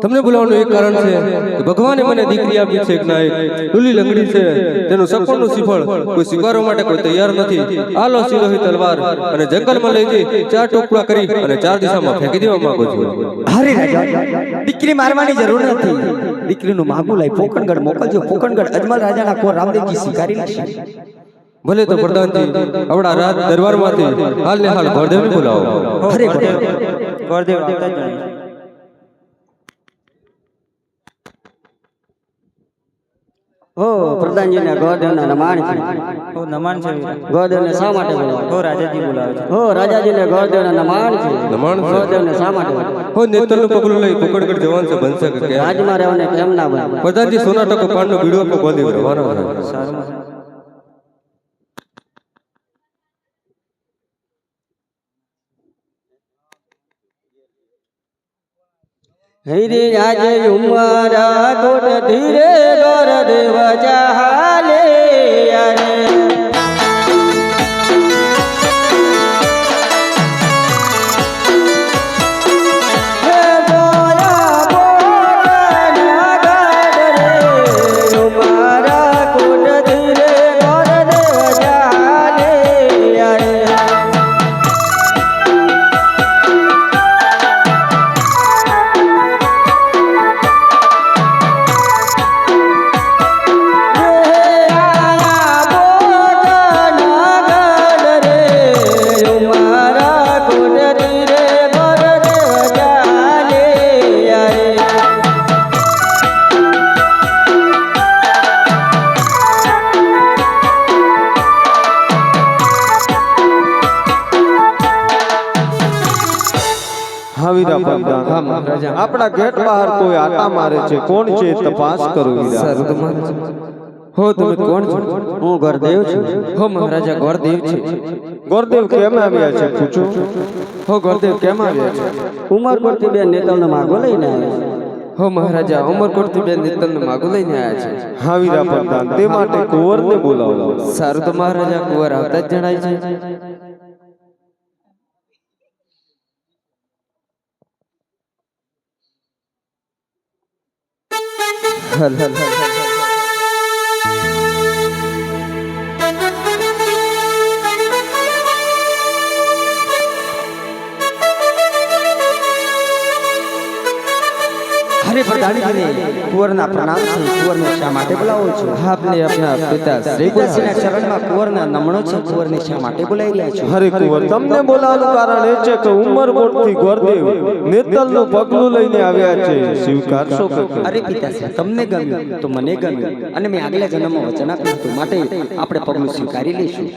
તમને બોલાવવાનું એક કારણ છે કે ભગવાને મને દીકરી આપી છે એક નાયક ડુલી લંગડી છે તેનું સપનું સિફળ કોઈ સ્વીકારવા માટે કોઈ તૈયાર નથી આલો સિલોહી તલવાર અને જંગલમાં લઈ જઈ 4 ટુકડા કરી અને 4 દિશામાં ફેંકી દેવા માંગુ છું અરે રાજા દીકરી મારવાની જરૂર નથી દીકરીનું માગું લઈ પોકણગઢ મોકલજો પોકણગઢ અજમલ રાજાના કોર રામદેવજી સ્વીકારી લેશે ભલે તો પ્રધાનજી આવડા રાત દરબારમાંથી હાલને હાલ ગોરદેવને બોલાવો અરે ગોરદેવ આવતા જ નહીં હો પ્રધાનજીને ગોરદેવના નમાણ છે. હો નમન છે વીરા. ગોરદેવને શા માટે બોલાવો? હો રાજાજી બોલાવે છે. હો રાજાજીને ગોરદેવના નમાણ છે. નમાણ છે. ગોરદેવને શા માટે બોલાવો? હો નેતલનું પગલું લઈ પોકણગઢ જવાન છે બનશે કે કેમ? રાજમાં રહેવાને કેમ ના બને? પ્રધાનજી સોના ટકો પાનનો બીડો પર ગોદી રવાના થાય. સારું. હૈરે આજે ઉમરા કોટ ધીરે ગોરદેવ ચાલે યારે. હે ગોરા ગોરા નાગર રે, ઉમરા કોટ ધીરે ગોરદેવ ચાલે યારે. હા વીરા પ્રધાન. હા મહારાજા. આપણા ગેટ બહાર કોઈ આટા મારે છે. કોણ છે તપાસ કરો વીરા. સારું તો મહારાજ. હો તમે કોણ છો? હું ગોરદેવ છું. હો મહારાજા ગોરદેવ છે. ગોરદેવ કેમ આવ્યા છે પૂછો. હો ગોરદેવ કેમ આવ્યા છે? ઉમરકોટથી બે નેતલનો માગો લઈને આવ્યા છે. હો મહારાજા અમરકોટથી બે નેતલનો માગો લઈને આવ્યા છે. હા વીરા પ્રધાન, તે માટે કુંવરને બોલાવો. સારું તો મહારાજા કુંવર આવતા જ જણાય છે. હલ હલ હલ અરે પ્રધાનજીને કુંવરના પ્રણામ છે. કુંવરને શા માટે બોલાવો છો? આપને આપના પિતાશ્રી પિતાશ્રીના ચરણમાં કુંવરના નમણો છે. કુંવરને શા માટે બોલાવી રહ્યા છો? હરે કુંવર, તમને બોલાવવાનું કારણ એ છે કે ઉમરકોટથી ગોરદેવ નેતલનું પગલું લઈને આવ્યા છે. સ્વીકારશો કે કેમ? અરે પિતાશ્રી, તમને ગમ્યું તો મને ગમ્યું, અને મેં આગલા જન્મમાં વચન આપ્યું હતું, માટે આપણે પગલું સ્વીકારી લઈશું.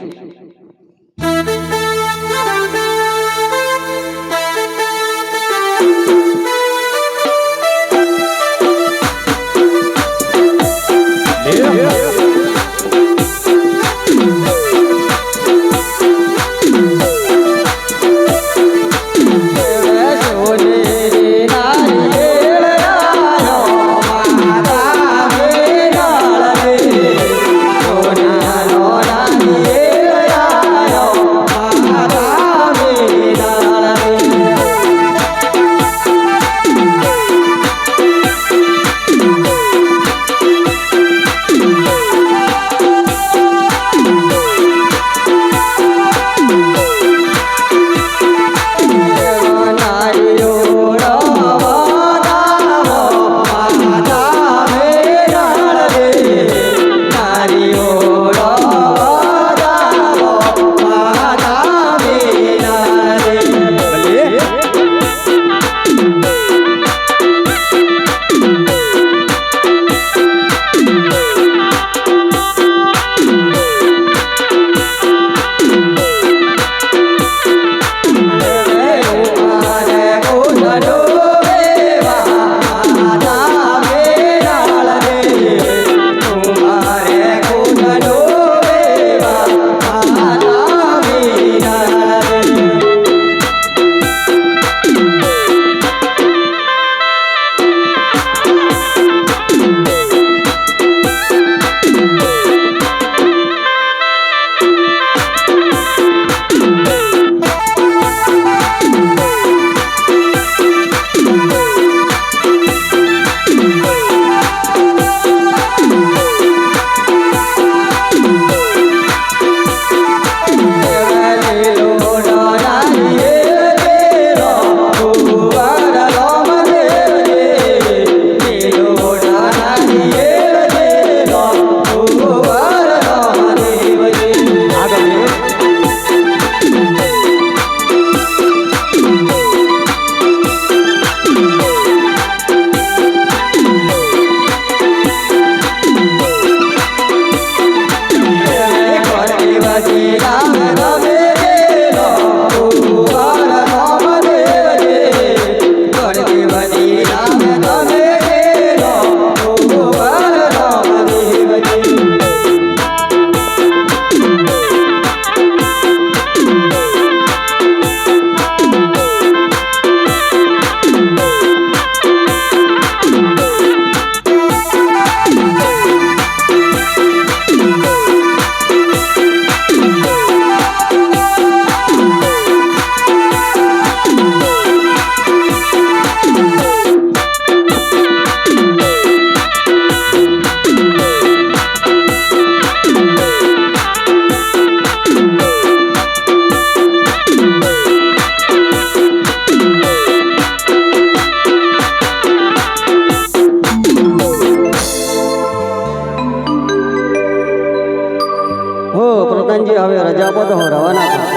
હો પ્રધાનજી હવે રજા આપો તો હું રવાના થાઉં.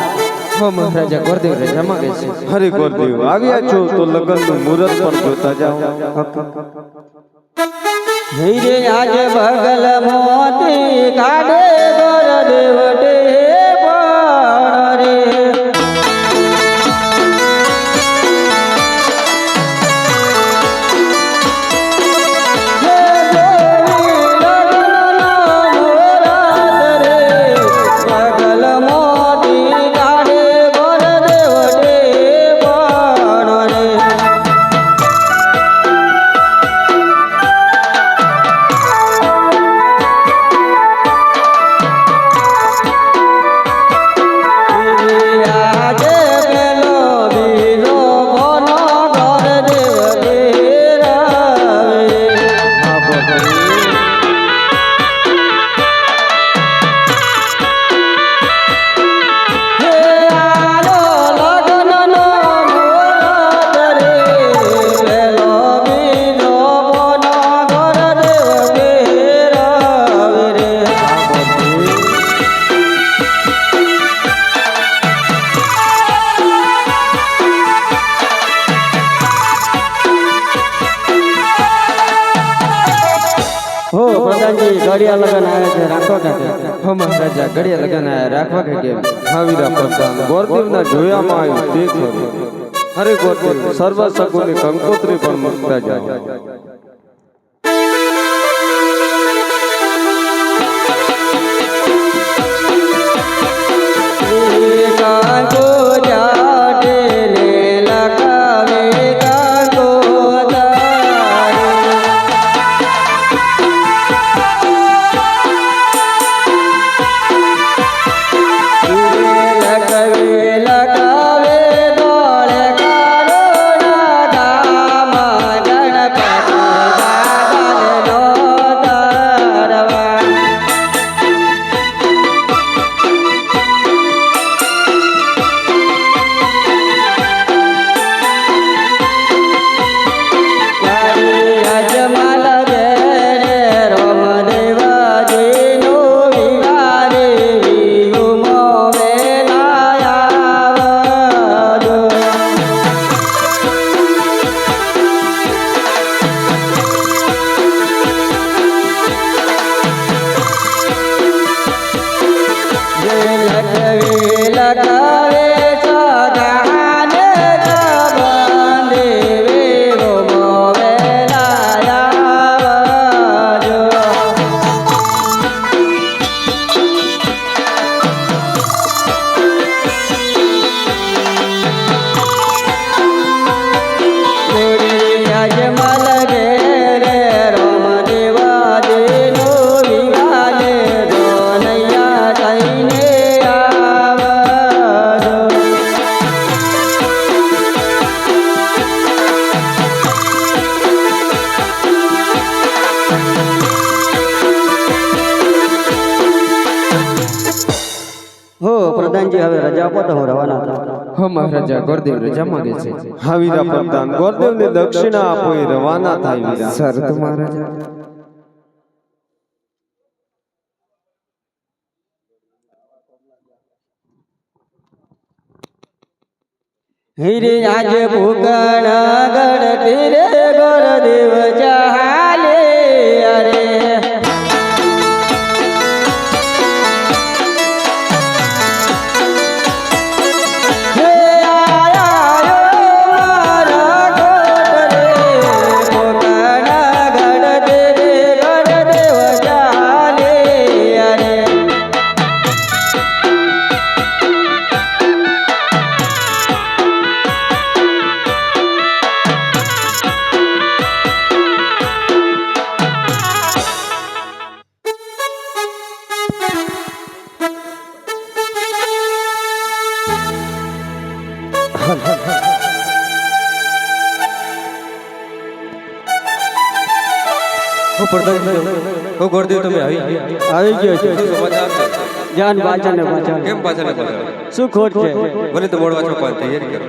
હો મહારાજા ગોરદેવ રજા માંગે છે. હરે ગોરદેવ આવ્યા છો તો લગ્નનું મુહૂર્ત પણ જોતા જાઓ. હીરે આજે બગલ મોતી કાઢે ગોરદેવ પણ રે. હો પ્રધાનજી ઘડિયા લગન આવે છે રાખો કે હો મહારાજા ઘડિયા લગન આયા રાખવા કે કેમ? હા વીરા પ્રધાન ગોરદેવના જોયામાં આવ્યું તે ખરું. હરે ગોરદેવ સર્વ સગુની કંકોત્રી પણ મૂકતા જાઓ. કાંકો જાડે ને લગાવે કાંકો લગાવે દોળે કારોના ગામા ગણપતિ દાદાનો દરવા. અજમલ રે રોમ દેવાજીનો વિવારે વિયુમો વેલાયાવજો. લગાવે સગાને જબંદે વિયુમો વેલાયાવજો. અજમલ રે રોમ દેવાજીનો વિવારે રોનૈયા થઈને આવજો. હો પ્રધાનજી હવે રજા આપો તો હું રવાના થાઉં. હો મહારાજા ગોરદેવ રજા માંગે છે. હા વીરા પ્રધાન ગોરદેવને દક્ષિણા આપો એ રવાના થાય વીરા. શરત મહારાજા. હીરે આજે ભૂકણ ગઢ તીરે ગોરદેવ ચાલે અરે. હે આયા મારા ગોટ રે ભૂકણ ગઢ તીરે ગોરદેવ ચાલે અરે. ઓ પ્રધાનજી, ઓ ગોરદેવ તમે આવી આવી ગયો છે. શું સમાચાર છે? જાન બાચા ને બાચા કેમ પાછા ન પાછા? શું ખોટ છે? મને તો મોડવા છોકવા તૈયારી કરો.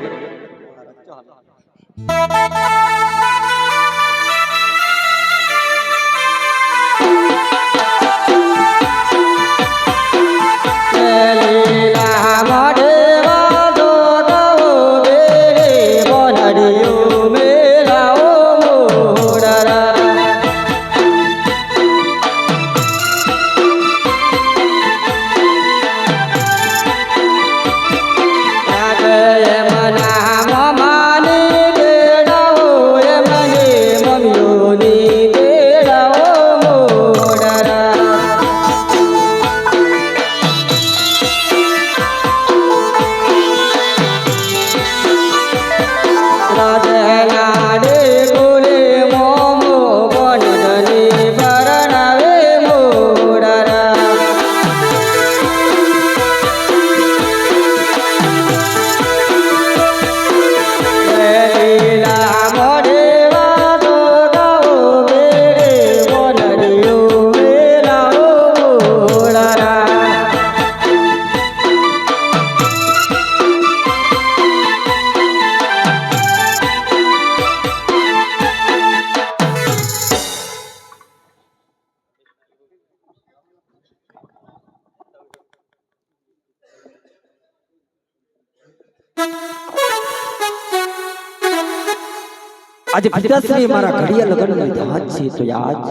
આજે પિતાશ્રી મારા ઘડિયા લગ્નની ધાત છે તો આજ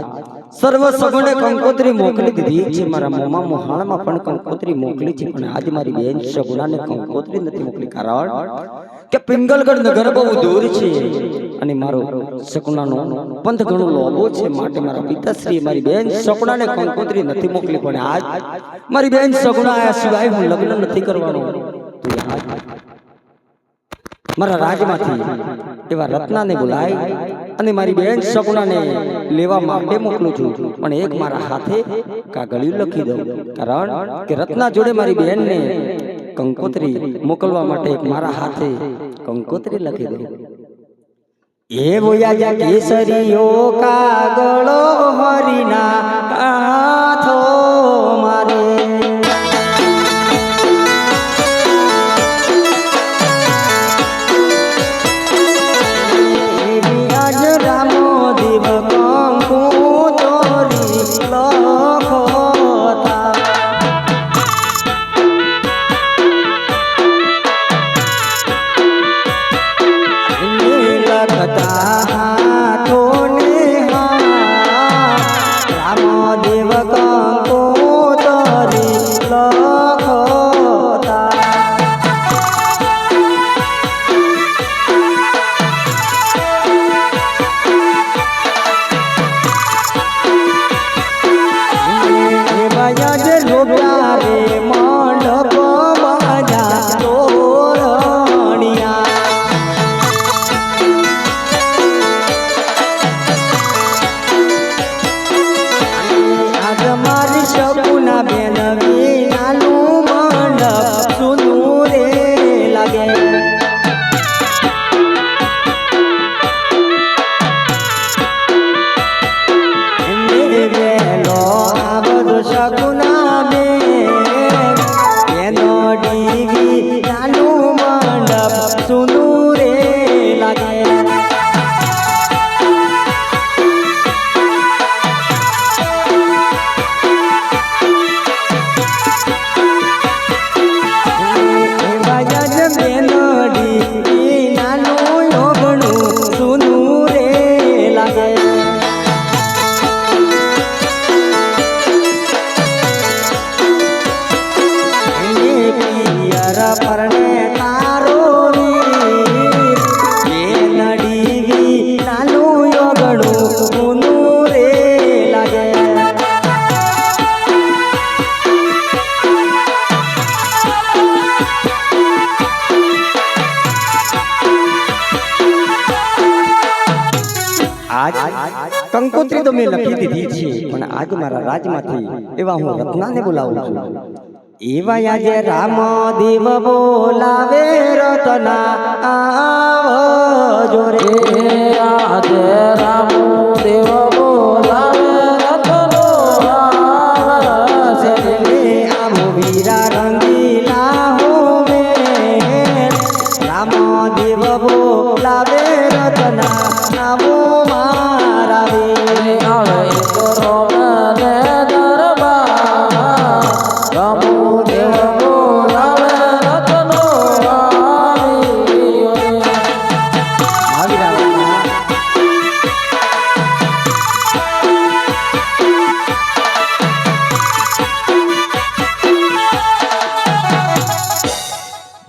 સર્વ સગુણે કંકોત્રી મોકલી દીધી છે. મારા મોમાં મોહાણમાં પણ કંકોત્રી મોકલી છે, પણ આજ મારી બેન સગુણાને કંકોત્રી નથી મોકલી. કારણ કે પિંગલગઢ નગર બહુ દૂર છે અને મારો સગુણાનો પંથ ઘણો લોબો છે. માટે મારા પિતાશ્રી મારી બેન સગુણાને કંકોત્રી નથી મોકલી, પણ આજ મારી બેન સગુણા આયા સિવાય હું લગ્ન નથી કરવાનો. તો આજ મારા રાજમાંથી એવા રત્નાને બોલાય અને મારી બેન સગુણાને લેવા માટે મોકલું છું. પણ એક મારા હાથે કાગળિયું લખી દઉં, કારણ કે રત્ના જોડે મારી બેનને કંકોત્રી મોકલવા માટે એક મારા હાથે કંકોત્રી લખી દઉં. એ બોયા કેસરીઓ કાગળો હરીના હાથો મારે કંકોત્રી તો મેં લખી દીધી છે, પણ આજ મારા રાજમાંથી એવા હું રત્નાને બોલાવું છું. એવા આજે રામ દેવ બોલાવે રત્ના આવજો રે. આજે રામ દેવ બોલાવે રત્નો આવશે રે. આમ વીરા રંગીલા હો મે રામ દેવ બોલાવે રત્ના આવો મારા રે. આવે તો રોમને દરબાર રામ દેવ બોલાવે રત્નો આવ્યો રે.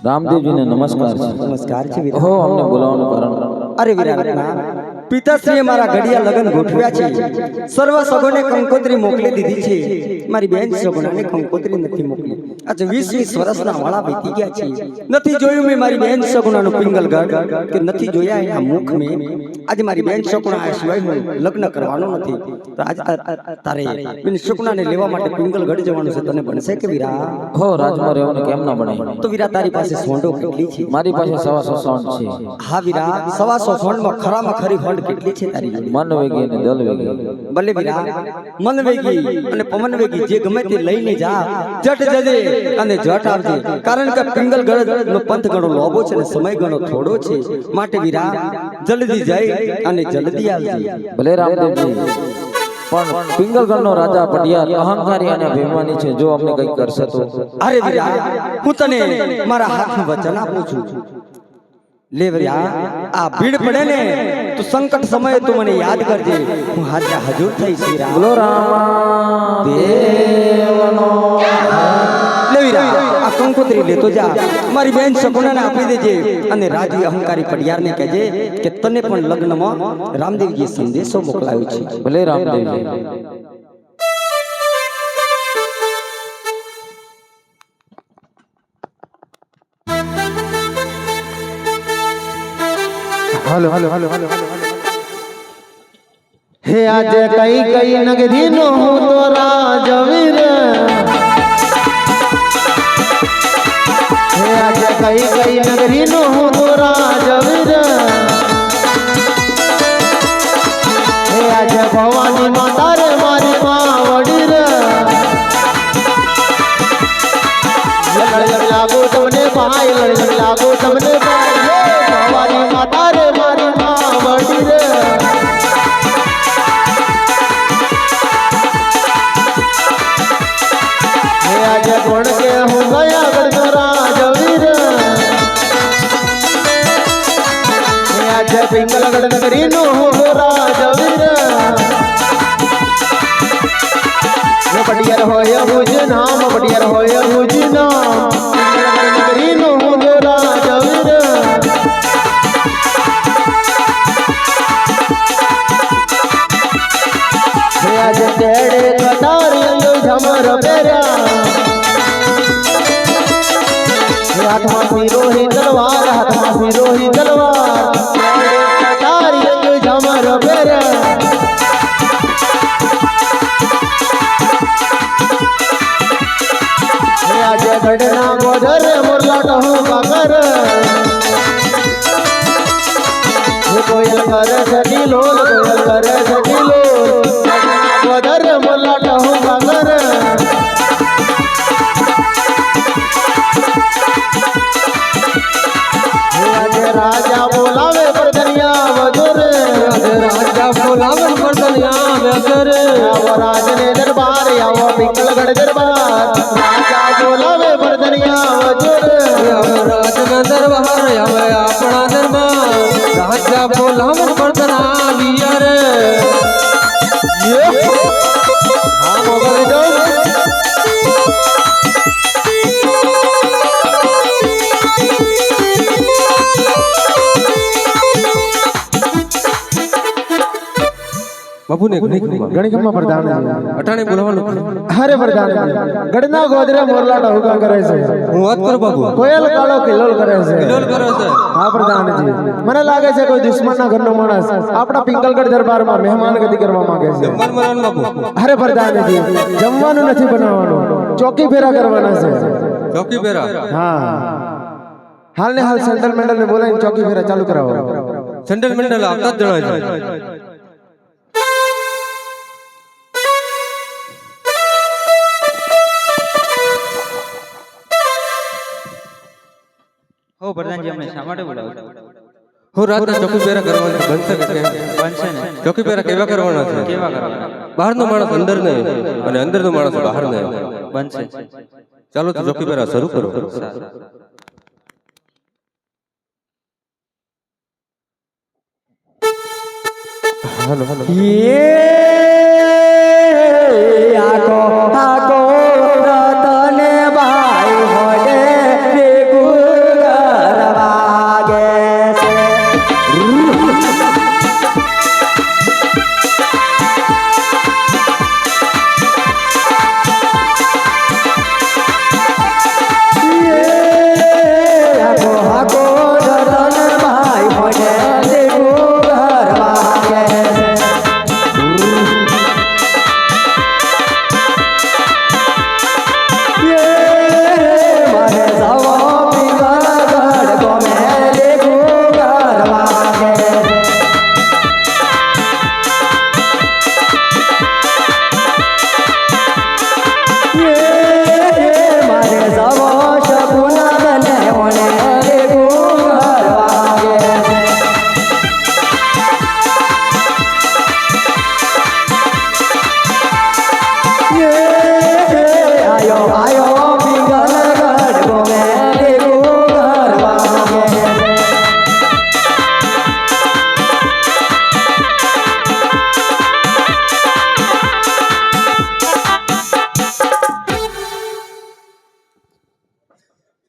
રામદેવજીને નમસ્કાર છે. નમસ્કાર છે વીરા. હો અમને બોલાવવાનું કારણ અરે વીરા, પિતાશ્રીએ મારા ઘડિયા લગ્ન ગોઠવ્યા છે. સર્વ સગોને કંકોત્રી મોકલી દીધી છે. મારી બેન સગુણાને કંકોત્રી નથી મોકલી. આજે 20-20 વર્ષના વાળા વીતી ગયા છે. નથી જોયું મેં મારી બેન સગુણાનું પિંગલગઢ, કે નથી જોયા એના મુખ મેં. આજે મારી બેન સગુણા આ સિવાય હું લગ્ન કરવાનો નથી. તો આજે તારે બેન સગુણાને લેવા માટે પિંગલગઢ જવાનું છે. તને બનશે કે વીરા? હો રાજમાં રહેવાનું કેમ ના બને. તો વીરા તારી પાસે સોંડો કેટલી છે? મારી પાસે 125 સોંડ છે. હા વીરા, 125 સોંડમાં ખરામાં ખરી હોંડ કેટલી છે તારી જોડે? મન વેગી અને દલ વેગી. ભલે વીરા, મન વેગી અને પવન વેગી જે ગમે તે લઈને જા, જટ જજે અને જટ આવજે. કારણ કે પિંગલગઢ નો પંથ ઘણો લોબો છે અને સમય ઘણો થોડો છે. માટે વીરા જલ્દી જાય અને જલ્દી આવજે. ભલે રામદેવજી, પણ પિંગલગઢનો રાજા પટિયાર અહંકારી અને અભિમાની છે. જો અમને કંઈક કરશે તો. અરે વીરા, હું તને મારા હાથનું વચન આપું છું. લેવરિયા આ ભીડ પડે ને તો સંકટ સમયે તું મને યાદ કરજે હું હાજર હજુર થઈ શ્રી રામ બોલો રામા દેવનો લેવરિયા આ કંકોત્રી લેતો જા મારી બેન સગુણાને આપી દેજે અને રાજી અહંકારી પડિયારને કહેજે કે તને પણ લગ્નમાં રામદેવજીએ સંદેશો મોકલાવ્યો છે ભલે રામદેવજી હે આજે કઈ કઈ નગરી નો હું તો રાજવીર હે આજે કઈ કઈ નગરી નો હું તો રાજવીર હે આજે ભવાની માતા રે મારી માવડી રે લડ લાગો તમને ભાઈ લડ લાગો તમને ભાઈ ભવાની માતા રે મારી માવડી રે આજે કોણ કે હું ગયા ગણનો રાજવીર આજે પિંગલગઢ નગરી નો હું રાજવીર પડિયાર હોય ભુજ નામ પડિયાર હોય ભુજ નામ પિંગલગઢ નગરી નો હું રાજવીર આજે તેડે કટાર ઝમર પહેર્યા હાથમાં સિરોહી તલવાર હાથમાં સિરોહી તલવાર કટારી અંગ ઝમર પહેર્યા આજે ગઢના ગોધર મોરલા ટહુ કાકર કોયલ કરે છે ઢીલોલ કોયલ કરે છે ઢીલોલ ગોધર મોરલા ટહુ કાકર રાજા બોલાવે પરધનિયા વજરે રાજા બોલાવે પરધનિયા વજરે આવો રાજને દરબાર આવો પિંગલગઢ દરબાર રાજા બોલાવે પરધનિયા વજરે આવો રાજના દરબાર આવે આપણા દરબાર રાજા બોલાવે પરધના વિયર હા મોગલ દો બાપુ ને ગણિકમાં પ્રધાન અટાણે બોલાવાનું હરે પ્રધાન ગડના ગોદરે મોરલા ટહુકા કરે છે હું વાત કરું બાપુ કોયલ કાળો કિલોલ કરે છે કિલોલ કરે છે હા પ્રધાનજી મને લાગે છે કોઈ દુશ્મનના ઘરનો માણસ આપણા પિંગલગઢ દરબારમાં મહેમાન ગતિ કરવા માંગે છે જમવાનું બનાવવાનું બાપુ હરે પ્રધાનજી જમવાનું નથી બનાવવાનું ચોકી ફેરા કરવાના છે ચોકી પેરા હા હાલ ને હાલ સેન્ટ્રલ મેન્ડલ ને બોલાવીને ચોકી ફેરા ચાલુ કરાવો સેન્ટ્રલ મેન્ડલ આવતા જ જણાય છે હો પ્રધાનજી અમને શા માટે બોલાવો હું રાતના ચોકી પેરા કરવાના બનશે કે કેમ? બનશે ને ચોકી પેરા કેવા કરવાના છે કેવા કરવાના બહારનો માણસ અંદર ને અને અંદરનો માણસ બહાર ને બનશે ચાલો તો ચોકી પેરા શરૂ કરો આકો આકો રતને ભાઈ હોડે રેગુલર વાગે છે આકો આકો રતને ભાઈ હોડે રેગુલર વાગે છે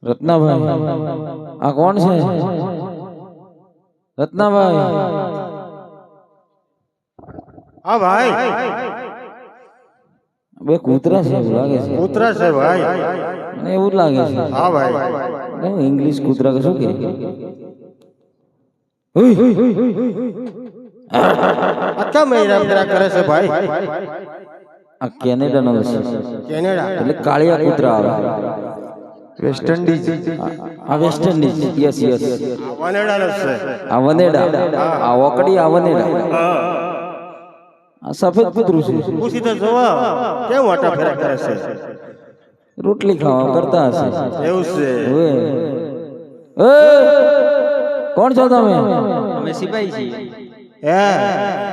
રત્નાભાઈ આ કોણ છે? રત્નાભાઈ હા ભાઈ, બે કૂતરા છે એવું લાગે છે. કૂતરા છે ભાઈ. મને એવું જ લાગે છે. હા ભાઈ, કેમ ઇંગ્લિશ કૂતરા કે શું કે? અચ્છા મહિરા ફેરા કરે છે ભાઈ. આ કેનેડા નો છે, કેનેડા એટલે કાળિયા કૂતરા આવે. West Indies. આ વેસ્ટ ઇન્ડિઝ. Yes yes. વનેડાનો છે. આ વનેડા, આ ઓકડી, આ વનેડા. આ સફેદ કૂતરું છે. પૂછી તો જોવા કેમ વાટા ફેરા કરે છે. રોટલી ખાવા કરતા હશે. એવું છે. ઓએ એ કોણ છો તમે? અમે સિપાહી છીએ. હે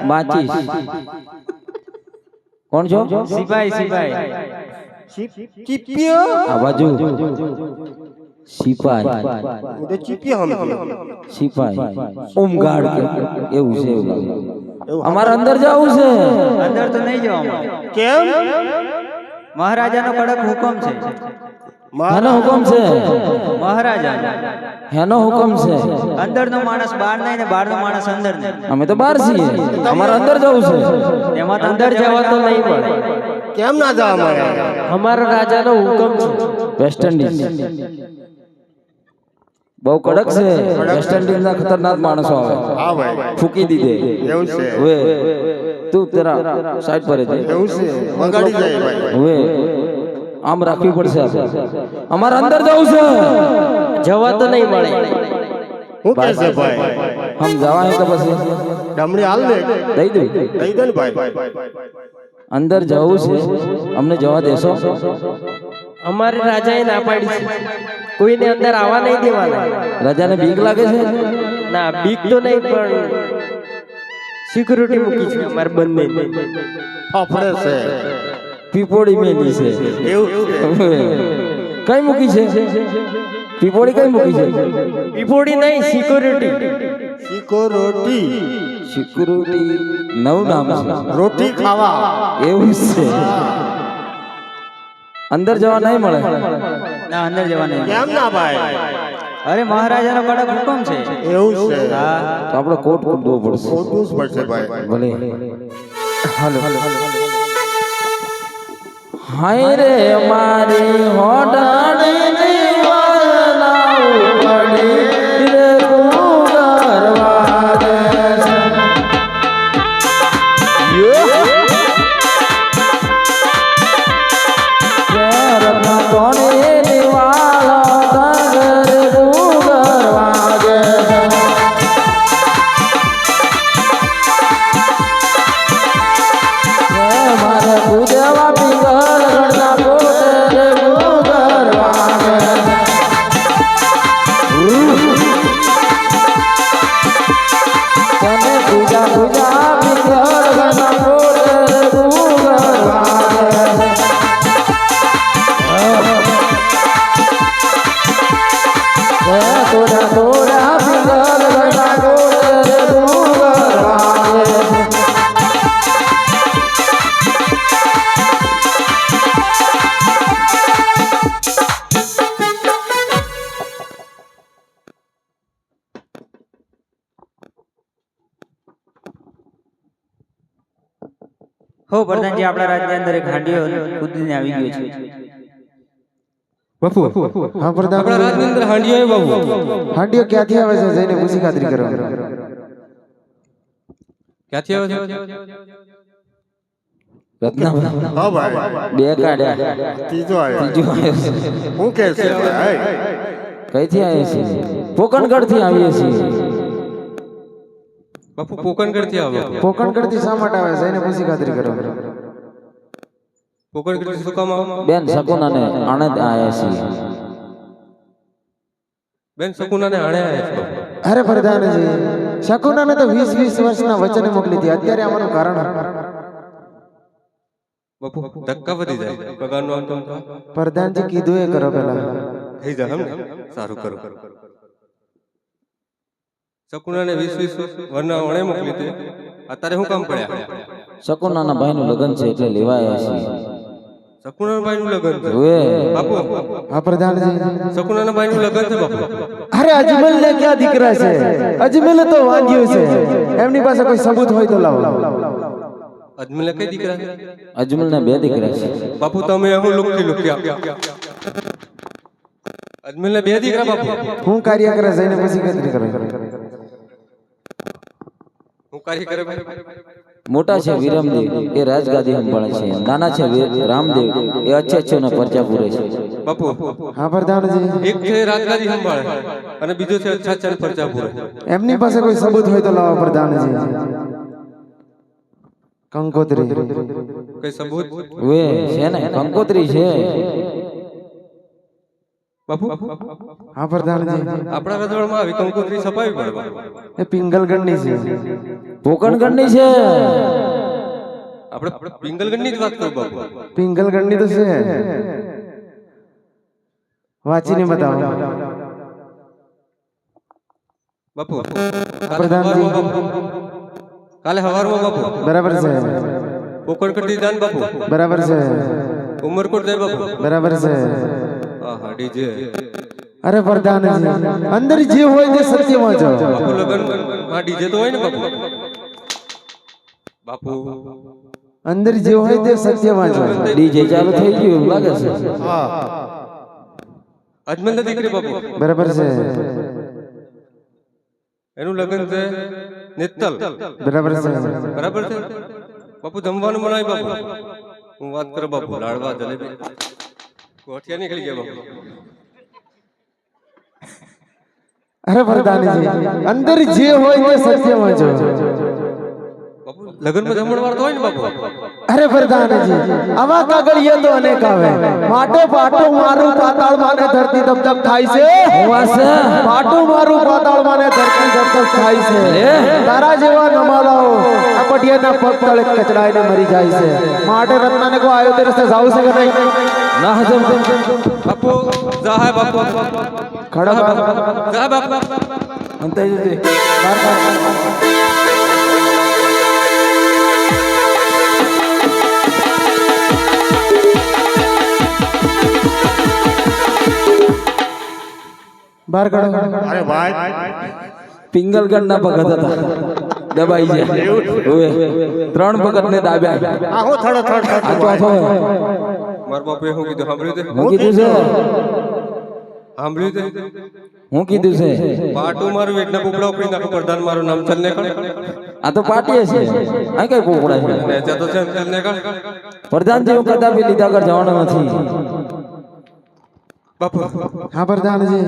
માચીસ. કોણ છો? સિપાહી સિપાહી. ચીપિયો આ બાજુ સિપાઈ. તો ચીપિયો સમજ્યો. સિપાઈ હોમગાર્ડ કે એવું છે. એવું લાગે. અમારે અંદર જવું છે. અંદર તો નહીં જવામાં. કેમ? મહારાજાનો કડક હુકમ છે. હેનો હુકમ છે? મહારાજા હેનો હુકમ છે? અંદરનો માણસ બહાર નહીં ને બહારનો માણસ અંદર નહીં. અમે તો બહાર છીએ. અમારે અંદર જવું છે. એમાં અંદર જવા તો નહીં પડે. કેમ ના જવા મળે? અમારા રાજાનો હુકમ છે. વેસ્ટ ઇન્ડિઝ બહુ કડક છે. વેસ્ટ ઇન્ડિઝ ના ખતરનાક માણસો આવે. હા ભાઈ, ફૂકી દીધે. એવું છે. ઓએ તું તેરા સાઈડ પર જ. એવું છે. વગાડી જાય ભાઈ. ઓએ આમ રાખવી પડશે. અમારે અંદર જવું છે. જવા તો નહીં મળે. હું કહે છે ભાઈ? હમ જવા હે તો પછી ડમડી હાલ દે. દઈ દઉં. દઈ દે ને ભાઈ. અંદર જવું છે. અમને જવા દેશો? અમારે રાજાએ ના પાડી છે, કોઈને અંદર આવવા નહીં દેવાના. રાજાને બીક લાગે છે? ના, બીક તો નહીં, પણ સિક્યુરિટી મૂકી છે અમારે બંને. ફફડે છે. પીપોડી મેલી છે. એવું છે. કઈ મૂકી છે? પીપોડી કઈ મૂકી છે? પીપોડી નહીં, સિક્યુરિટી. શીખો રોટી. સિક્યુરિટી નવું નામ છે. રોટી ખાવા. એવું છે. અંદર જવા નહીં મળે. ના, અંદર જવા નહીં. કેમ ના ભાઈ? અરે મહારાજાનો કડક હુકમ છે. એવું છે. હા. તો આપણે કોટ કૂદવો પડશે. ખોટું જ પડશે ભાઈ. ભલે. હાલો. હાય રે મારી હોડાણી વાના ઉપડી રે કુગરવા દે છે. રત્ના કોણે નિવાલા તગર કુગરવા દે છે. મારે પૂજવા પિંગલ ગણના પોતે કુગરવા દે છે. તને પૂજા પૂજા પિંગલ ગણના પોતે કુગરવા દે છે. તોડા તોડા પિંગલ ગણના પોતે કુગરવા દે હો પ્રધાનજી, આપણા રાજ્યની અંદર એક હાંડીઓ કૂદીને આવી ગયો છે. બાપુ હા પ્રધાન. આપણા રાજની અંદર હાંડીઓ આવ્યો બાપુ. હાંડીઓ ક્યાંથી આવે છે? જઈને પૂછી ખાતરી કરો. ક્યાંથી આવે છે? રત્નાભાઈ હા ભાઈ. બે કાઢ્યા. ત્રીજો આવ્યો. ત્રીજું આવ્યો છે. હું કહે છે ભાઈ? કઈથી આવીએ છીએ? પોકણગઢ થી આવીએ છીએ. બાપુ પોકણગઢ થી આવે. પોકણગઢ થી શા માટે આવે? જઈને પૂછી ખાતરી કરો. પોકણગઢ થી શું કામ આવે? બેન શકુના ને આણંદ આયા છીએ. બેન શકુના ને આણે આવ્યા છે. અરે પ્રધાનજી, શકુનાને તો 20-20 વર્ષના વચને મોકલી હતી. અત્યારે આવવાનું કારણ? બાપુ ધક્કા વધી જાય. પગારનો અંત પ્રધાનજી કીધું એ કરો પેલા. થઈ જાય એમ ને? સારું કરો. શકુનાને 20-20 વર્ષના આણે મોકલી હતી. અત્યારે શું કામ પડ્યા? શકુનાના ભાઈનું લગ્ન છે એટલે લેવા આવ્યા છીએ. શકુનાના ભાઈનું લગ્ન છે ઓએ બાપુ હા પ્રધાનજી શકુનાના ભાઈનું લગ્ન છે બાપુ અરે અજમલ ને ક્યાં દીકરા છે અજમલ તો વાંગ્યો છે એમની પાસે કોઈ સબૂત હોય તો લાવો અજમલને કઈ દીકરા છે? અજમલના 2 દીકરા છે. બાપુ તમે હું લુકી લુકી આપ્યા અજમલને 2 દીકરા બાપુ હું કાર્ય કરે જઈને પછી ગણતરી કરે હું કાર્ય કરે મોટા છે વિરમદેવ, એ રાજગાદી સંભાળે છે. નાના છે રામદેવ, એ અચ્છા પરચા પૂરે છે. બાપુ હા પ્રધાનજી એક છે રાજગાદી સંભાળે અને બીજો છે અચ્છા પરચા પૂરે એમની પાસે કોઈ સબૂત હોય તો લાવો પ્રધાનજી કંકોત્રી કઈ સબૂત ઓએ છે ને કંકોત્રી છે. બાપુ હા પ્રધાનજી આપણા રજવાડમાં આવી કંકોત્રી છપાવી પડે બાપુ એ પિંગલગઢની છે પોકણગઢની છે. આપણે પિંગલગઢની જ વાત કરું બાપુ પિંગલગઢની તો છે વાંચીને બતાવો બાપુ પ્રધાનજી કાલે હવારમાં બાપુ બરાબર છે પોકણકટી જાન બાપુ બરાબર છે ઉમરકોટ જાય બાપુ બરાબર છે આહા ડીજે અરે પ્રધાનજી અંદર જે હોય તે સત્ય વાંચો બાપુ લગન માં ડીજે તો હોય ને બાપુ બાપુ અંદર જે હોય તે સત્ય વાંચો ડીજે ચાલુ થઈ ગયું એવું લાગે છે. અજમલ ની દીકરી બાપુ બરાબર છે એનું લગન છે નેતલ બરાબર છે બરાબર છે બાપુ જમવાનું બનાય બાપુ હું વાત કરું બાપુ લાડવા જલેબી ગોઠિયા નીકળી ગયા બાપુ અરે પ્રધાનજી અંદર જે હોય તે સત્ય વાંચો બાપુ લગન માં જમણવાર તો હોય ને બાપુ અરે પ્રધાનજી આવા કાગળિયા તો અનેક આવે માટો પાટો મારું પાતાળ માને ધરતી ધબ ધબ થાય છે પાટો મારું પાતાળ માને ધરતી ધબ ધબ થાય છે તારા જેવા નમાલાઓ આ પટિયાના પગ તળે કચડાઈને મરી જાય છે માટે રત્નાને કો આયો તે રસ્તે જાવ છે કે નહીં ના હજમ બાપુ જા હે બાપુ ખડા જા બાપુ અંતે જજે. બાર કાઢો અરે ભાઈ પિંગલગઢના ભગત હતા, દબાઈ જાય. ઓએ 3 ભગતને દાબ્યા. આ હું થડ થડ આ ચોથો હે. માર બાપુએ શું કીધું સાંભળ્યું તે હું કીધું છે સાંભળ્યું તે હું કીધું છે પાટું મારું વેટના પોપડા ઉપડી નાખો પ્રધાન મારું નામ ચલ ને આ તો પાટીએ છે. આ કઈ પોપડા છે? નેચા તો છે ચલ ને પ્રધાનજી હું કદાપી લીધા કર જવાનો નથી. બાપુ હા પ્રધાનજી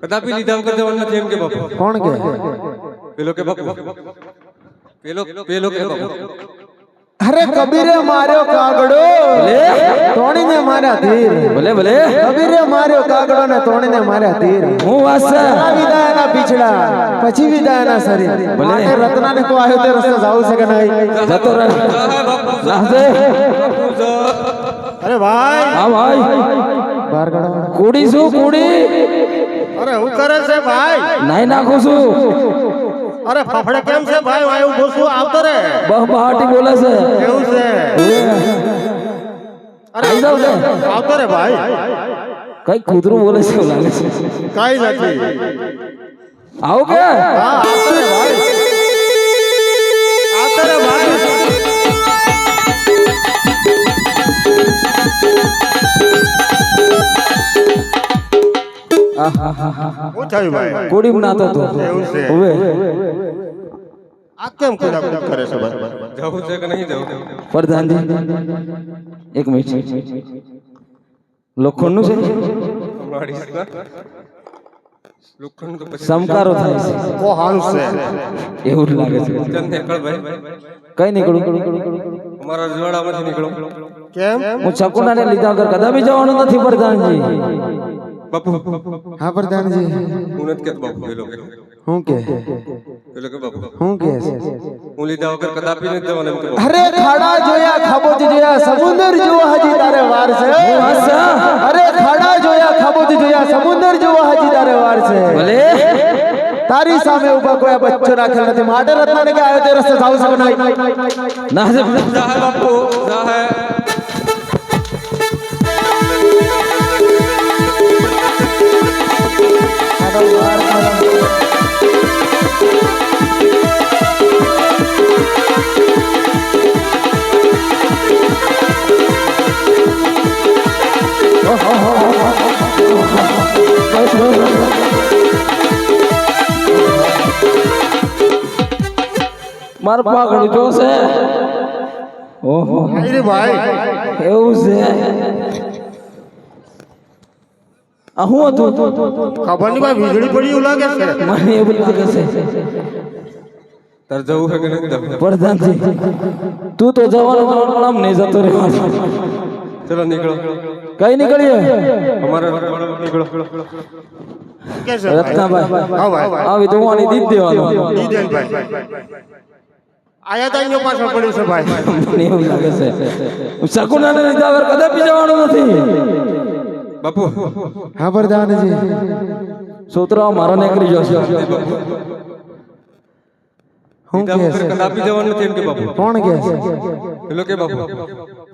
કદાપી લીધા વગર જવાનું નથી એમ કે બાપુ કોણ કે પેલો કે બાપુ પેલો કે બાપુ અરે કબીરે માર્યો કાગડો તોડીને માર્યા તીર ભલે ભલે કબીરે માર્યો કાગડો ને તોડીને માર્યા તીર હું વાત છે. પેલા વિદાયના પીછડા પછી વિદાયના શરીર માટે રત્નાને કો આવ્યો તે રસ્તે જાવું છે કે નહીં જતો રહે. લાહજે. અરે ભાઈ હા ભાઈ બહાર કાઢો કુડી શું કુડી અરે હું કરે છે ભાઈ નાઈ નાખું છું. અરે ફફડે કેમ છે ભાઈ હું આવ્યું બોસું આવતો રે બહ બહાટી બોલે છે. એવું છે અરે આઈ જાવ ને. આવતો રે ભાઈ કઈ કૂતરું બોલે છે એવું લાગે છે. કઈ નથી આવો કે હા આવતો રે ભાઈ આવતો રે ભાઈ હું થયું ભાઈ કુડી નાતો તો એવું છે હવે આ કેમ કુદા કુદા કરે છે ભાઈ જવું છે કે નહીં જવું પ્રધાનજી એક મિનિટ લોખંડનું છે લોખંડ તો પછી સમકારો થાય છે કો હારું છે એવું જ લાગે છે. ચલ નીકળ ભાઈ કઈ નીકળું અમારા રજવાડામાંથી નીકળો કેમ હું શકુનાને લીધા વગર કદાપી જવાનું નથી પ્રધાનજી. બાપુ હા પ્રધાનજી હું નથી કહેતો બાપુ પેલો કે હું કે બાપુ હું કે હું લીધા વગર કદાપી નથી જવાનું એમ કે બાપુ અરે ખાડા જોયા ખાબોચ જોયા સમુદ્ર જોવા હજી તારે વાર છે અરે ખાડા જોયા ખાબોચ જોયા સમુદ્ર જોવા હજી તારે વાર છે ભલે તારી સામે ઉભા કોઈ બચ્ચો રાખેલ નથી માટે રત્નાને કે આવ્યો તે રસ્તે જાવ છે કે નહીં ના જા હે બાપુ જા હે માર પાઘડી જોશે. ઓહો અરે ભાઈ એવું છે. આ હું હતું? ખબર નહીં ભાઈ વીજળી પડી એવું લાગે છે. મને એવું લાગે છે. તાર જવું છે કે નથી જવું? પ્રધાનજી તું તો જવાનું પણ આમ નહીં જતો રહેવાનો. ચલો નીકળો. કઈ નીકળીએ? અમારે નીકળો. કે છે ભાઈ? રત્નાભાઈ હા ભાઈ આવી તો હું આની દીધ દેવાનો. દીદેન ભાઈ આયા તો અહીંયા પાછળ પડ્યું છે ભાઈ. મને એવું લાગે છે શકુનાને લીધે આગળ કદાપી જવાનું નથી. બાપુ હા પ્રધાનજી છોકરાઓ મારો નીકળી જશે. હું કે છે? કદાપી જવાનું નથી એમ કે બાપુ. કોણ કે છે? પેલો કે બાપુ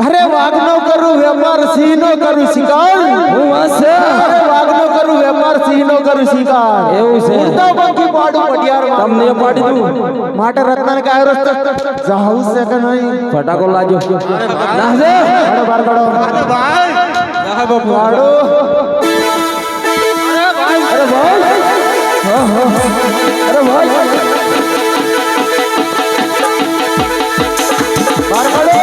અરે વાઘનો કરું વેપાર સિંહનો કરું શિકાર. હું વાસે અરે વાઘનો કરું વેપાર સિંહનો કરું શિકાર. એવું છે. ઉડતા પંખી પાડું પટિયાર તમને એ પાડી દઉં. માટે રત્નાને કાયો રસ્તો જાવું છે કે નહીં? ફટાકો લાજો ના છે. કાઢો બાર કાઢો. અરે ભાઈ હા બાપુ કાઢો. અરે ભાઈ અરે ભાઈ બાર કાઢો.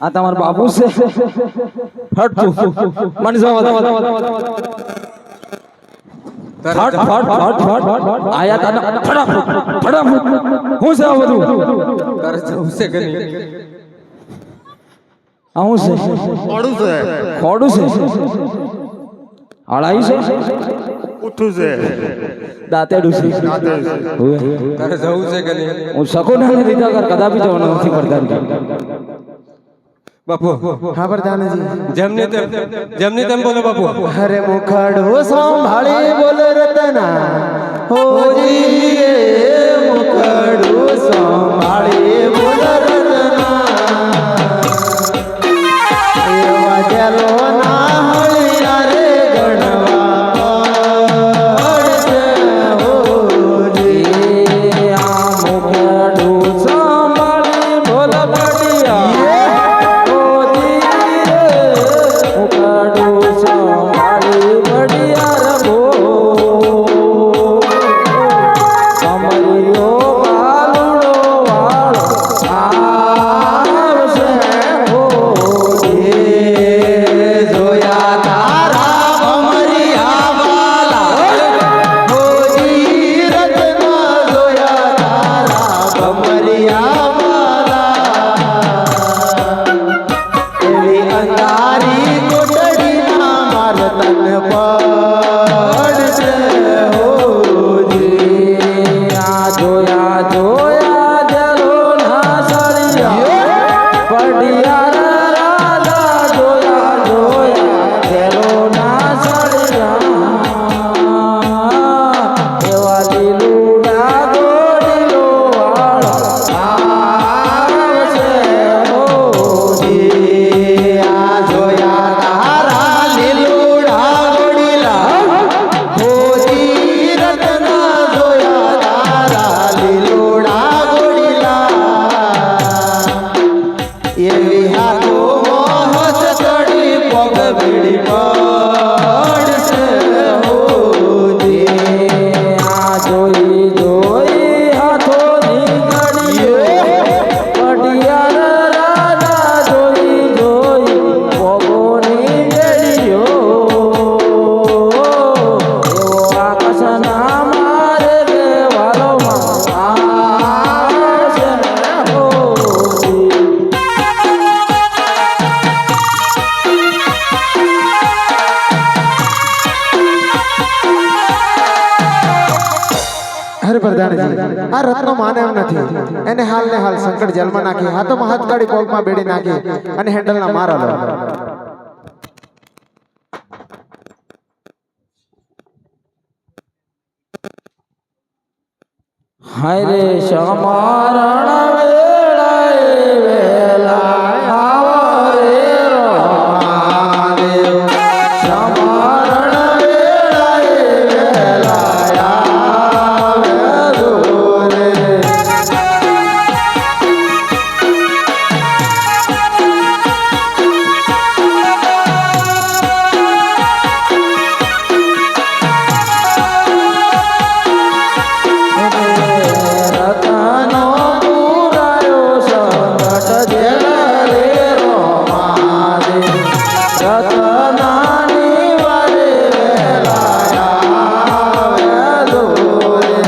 આ તમારા બાબુ છે. હટ તું મને જવા દો. ફટ ફટ ફટ ફટ આયા તાના ફટાફટ ફટાફટ હું છે આ બધું? તારે જવું છે કે નહીં? આ હું છે? પડું છે ખોડું છે? હળાઈ છે? ઉઠું છે દાંતેડું છે? હોવે. તારે જવું છે કે નહીં? હું શકુનાને લીધે આગળ કદાપી જવાનું નથી પ્રધાનજી. બાપુ હા પ્રધાનજી જેમની તેમ બોલો બાપુ. અરે મુખડો સંભાળી બોલ રતના હોજી એ મુખડો સંભાળી બોલ રતના એવા જેલો ના હળિયા રે ગણવા પડશે હોજી. આ મુખડું સંભાળી બોલ પડિયા. મુખડું સંભાળી પડિયા રબો. કમરિયો બાલુડો વાળો આવશે હોજી. જોયા તારા ભમરિયા વાલા હોજી રત્ના જોયા તારા ભમરિયા વાલા એવી અંધારી કોટડીના માર તન પડશે હોજી. આ જોયા જોયા જલો ના સળિયા પડિયા રાજા. જોયા જોયા જલો ના સળિયા એવા લીલુડા ગોડીલો વાળો આવશે હોજી. આ જોયા તારા લીલુડા ગોડીલા હોજી રત્ના જોયા તારા લીલુડા ગોડીલા એવી હાથો મોહસ ચડી પગ ભીડી પડશે હોજી. આ જોઈ જોઈ હાથો નીકળ્યો પડિયાર રાજા. જોઈ જોઈ પગોની મેળ્યો. એવો આકાશના મારે દેવાલોમાં આવશે હોજી. અરે પ્રધાનજી આ રત્નો માને એમ નથી. એને હાલ ને હાલ સંકટ જેલમાં નાખી, હાથોમાં હાથ કાઢી પગમાં બેડી નાખી અને હેન્ડલના મારા લો. હાય રે સમારણ વેળાએ વેલા આવો રે રોમાદેવ સમારણ વેળાએ વેલા આવે રે રતનો પુરાયો સંકટ જેલા રે રોમાદેવ રતનાની વારે વેલા આવે રે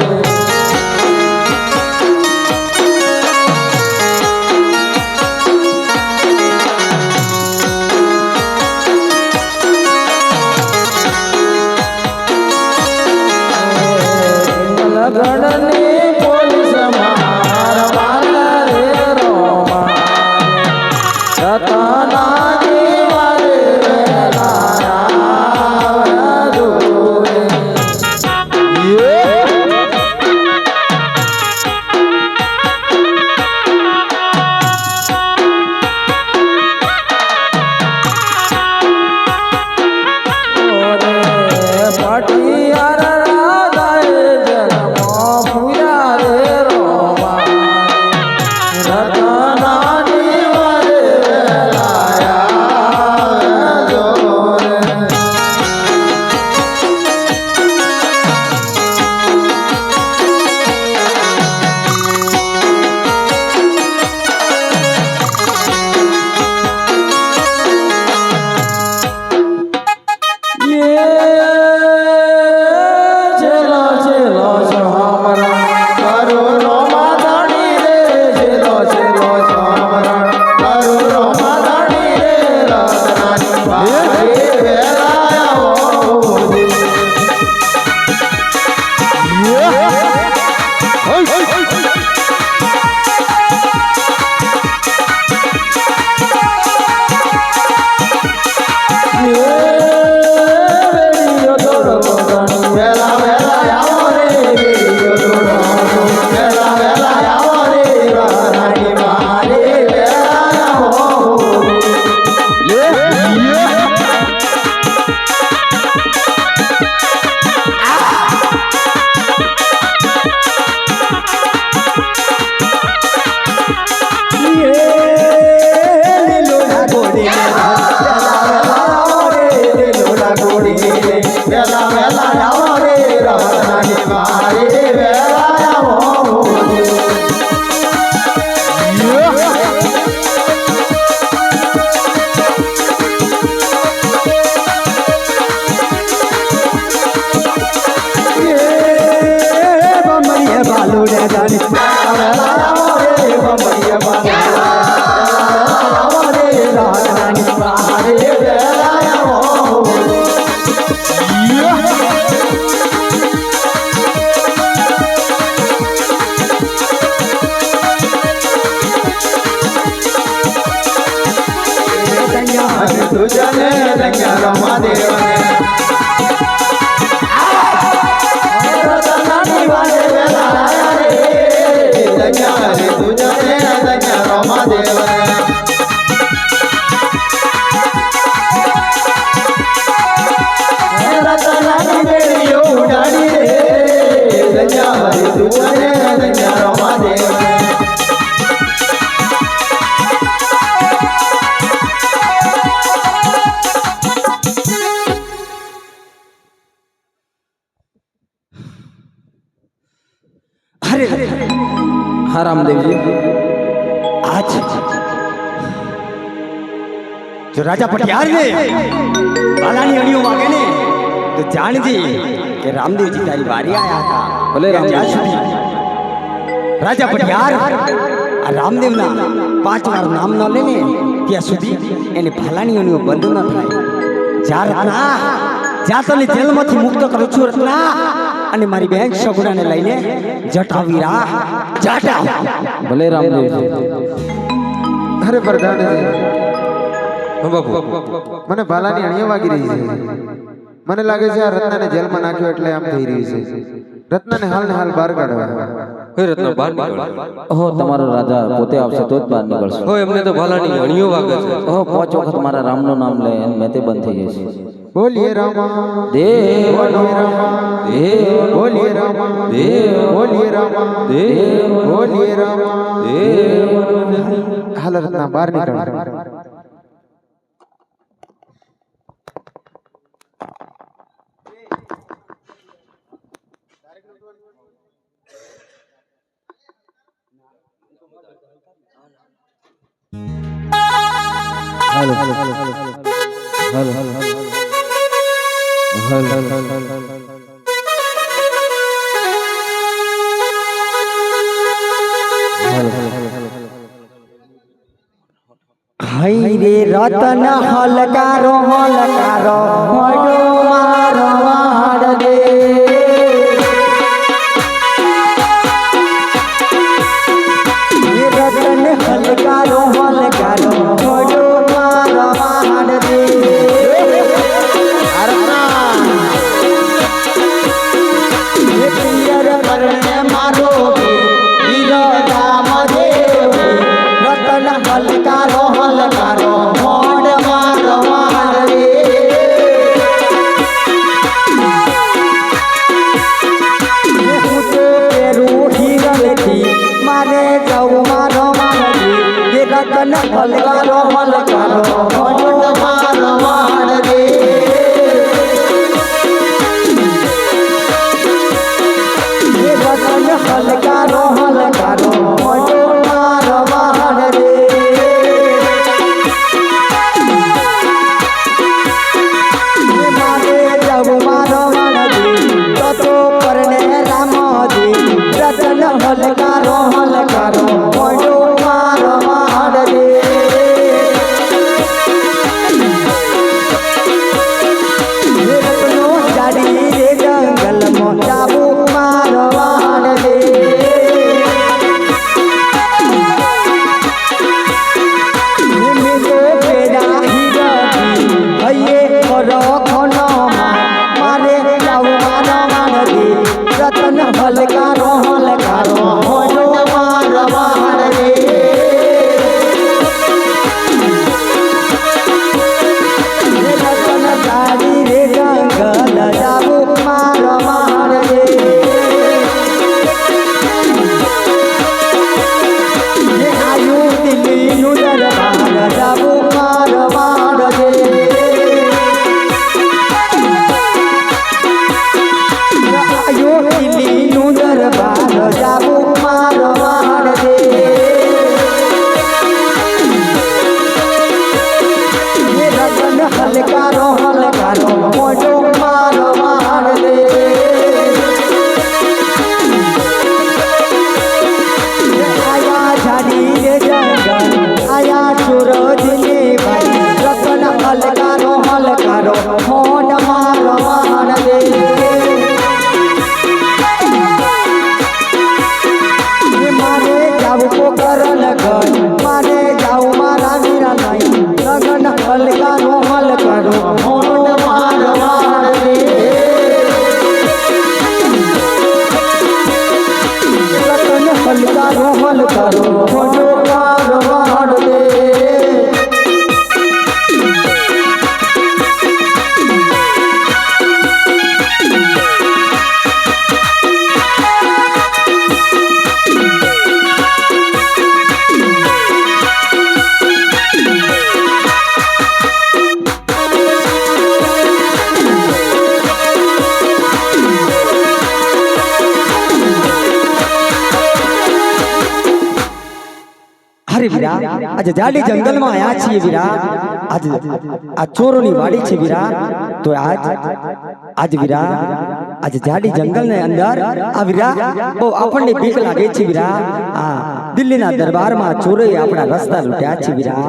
લગડની પોલીસ મારવાલા રે રોમા રતનાની વારે વેલા આવે રે પટિયાર રાધાએ જન્મ પૂર્યા રે રોમા રતનાની વારે વેલા આવે રે ચેલો ચેલો સમરણ કરો રોમા ધણી રે ચેલો ચેલો સમરણ કરો રોમા ધણી રે રતનાની વારે વેલા આવો રે વેડીયો દોડો ધણી વેલા વેલા આવો રે વેડીયો દોડો વેલા વેલા આવો રે રતનાની વારે વેલા આવો વેલા વેલા આવો રે રતનાની વારે વેલા આવો બમરીએ બાલુ રે જાની વેલા આવો રે બમરીએ બાલુ આવો રે રતનાની વારે વેલા આવો તુજને રંગ્યા રમાદેવને રતનાની વારે વેલા આયા રે રંગ્યા રે તુજને રંગ્યા રમાદેવને રતનાની બેડીઓ ઉડાડી રે રંગ્યા રે તુજને રંગ્યા રમાદેવને હા રામદેવજી આજ જો રાજા પટિયાર ને બાલાની અણીઓ વાગે ને તો જાણજે કે રામદેવજી તારી વારી આયા હતા. ભલે રામદેવ. જ્યાં સુધી રાજા પટિયાર આ રામદેવના 5 વાર નામ ન લે ને ત્યાં સુધી એને ભાલાની અણીઓ બંધ ન થાય. જ્યાં રત્ના જ્યાં તને જેલમાંથી મુક્ત કરું છું રત્ના, અને મારી બેન સગુણાને લઈને જટાવીરા જાટા. ભલે રામદેવજી. અરે પ્રધાનજી, હા બાપુ. મને ભાલાની અણીઓ વાગી રહી છે. મને લાગે છે આ રત્નાને જેલમાં નાખ્યો એટલે આમ થઈ રહ્યું છે. રત્નાને હાલ ને હાલ બહાર કાઢવા. હે રત્ના બહાર નીકળ ઓહો તમારો રાજા પોતે આવશે તો જ બહાર નીકળશે. હો એમને તો ભાલાની અણીઓ વાગે છે. ઓહો 5 વખત મારા રામનું નામ લે અને મેં તે બંધ થઈ જશે. બોલીએ રામા દેવ બોલીએ રામા દેવ બોલીએ રામા દેવ બોલીએ રામા દેવ બોલીએ રામા દેવ. હાલ રત્ના બહાર નીકળ. હાલો હાલો હાલો હાલો હાલો હાલો હાય રે રતન હલકારો હલકારો મોડો મારો વાડ દે એ રતન હલકારો હલકારો મોડો મારો વાડ દે એ પિયર પરણે મારો વીર રામ દેવ રતન હલકારો હલકારો મોડ મારો વાડ રે હું તો પેરું હિરલથી મારે જવું મારો વાડી એ રતન હલકારો હલકારો મોડ મારો વાડ રે એ રતન હલકારો હલકારો મોડ મારો વાડ રે મારે જવું મારો વાડી તો પરણે રામજી રતન હલકારો હલકારો મોડો મારો વાડ રે રતનો જાડી રે જંગલમાં જાવું મારો વાડ રે મેલો પેડા હીરાજી હૈયે કરો ખોનોમાં મારે જાવું મારો વાડ રે રતન હલકારો હલકારો મોડો મારો વાડ રે રતન જાડી રે જંગલ જાવું મારો વાડ રે આયુ દિલ્હીનું દરબાર જાવું મારો વાડ રે આયુ દિલ્હીનું દરબાર જાવું મારો વાડ રે રતન હલકારો હલકારો મોડો મારો વાડ રે આયા ઝાડી રે જંગલ આયા સૂરજની ભાઈ રતન હલકારો હલકારો મોડ મારો વાડ રે મારે જાવું પોકર લગન મારે જાવું મારા વીરા નહીં લગન હલકારો હલકારો મોડ મારો વાડ રે રતન હલકારો હલકારો મોડો મારો વાડ રે અરે વીરા આજે જાડી જંગલમાં આયા છીએ વીરા આજે આ ચોરોની વાડી છે વીરા તો આજ વીરા આજે જાડી જંગલની અંદર આ વીરા બહુ આપણને બીક લાગે છે વીરા આ દિલ્હીના દરબારમાં ચોરોએ આપણા રસ્તા લૂંટ્યા છે વીરા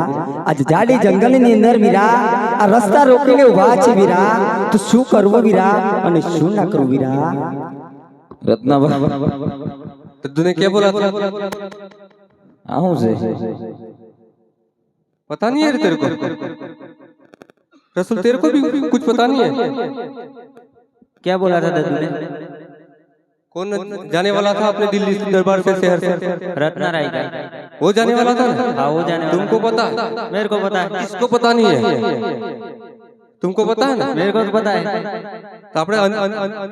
આજે જાડી જંગલની અંદર વીરા આ રસ્તા રોકીને ઊભા છે વીરા તો શું કરવું વીરા અને શું ના કરવું વીરા રત્નાભાઈ तो तूने क्या बोला था? આવું છે पता नहीं है रे तेरे को? रसूल तेरे को भी कुछ पता नहीं है? क्या बोला था दादू ने? कौन जाने वाला था अपने दिल्ली दरबार से शहर से? रत्ना राय का। वो जाने वाला था ना? हाँ वो जाने वाला तुमको है। पता है? मेरे को पता है। इसको पता नहीं है। तुमको पता है ना? मेरे को तो पता है। तो अपने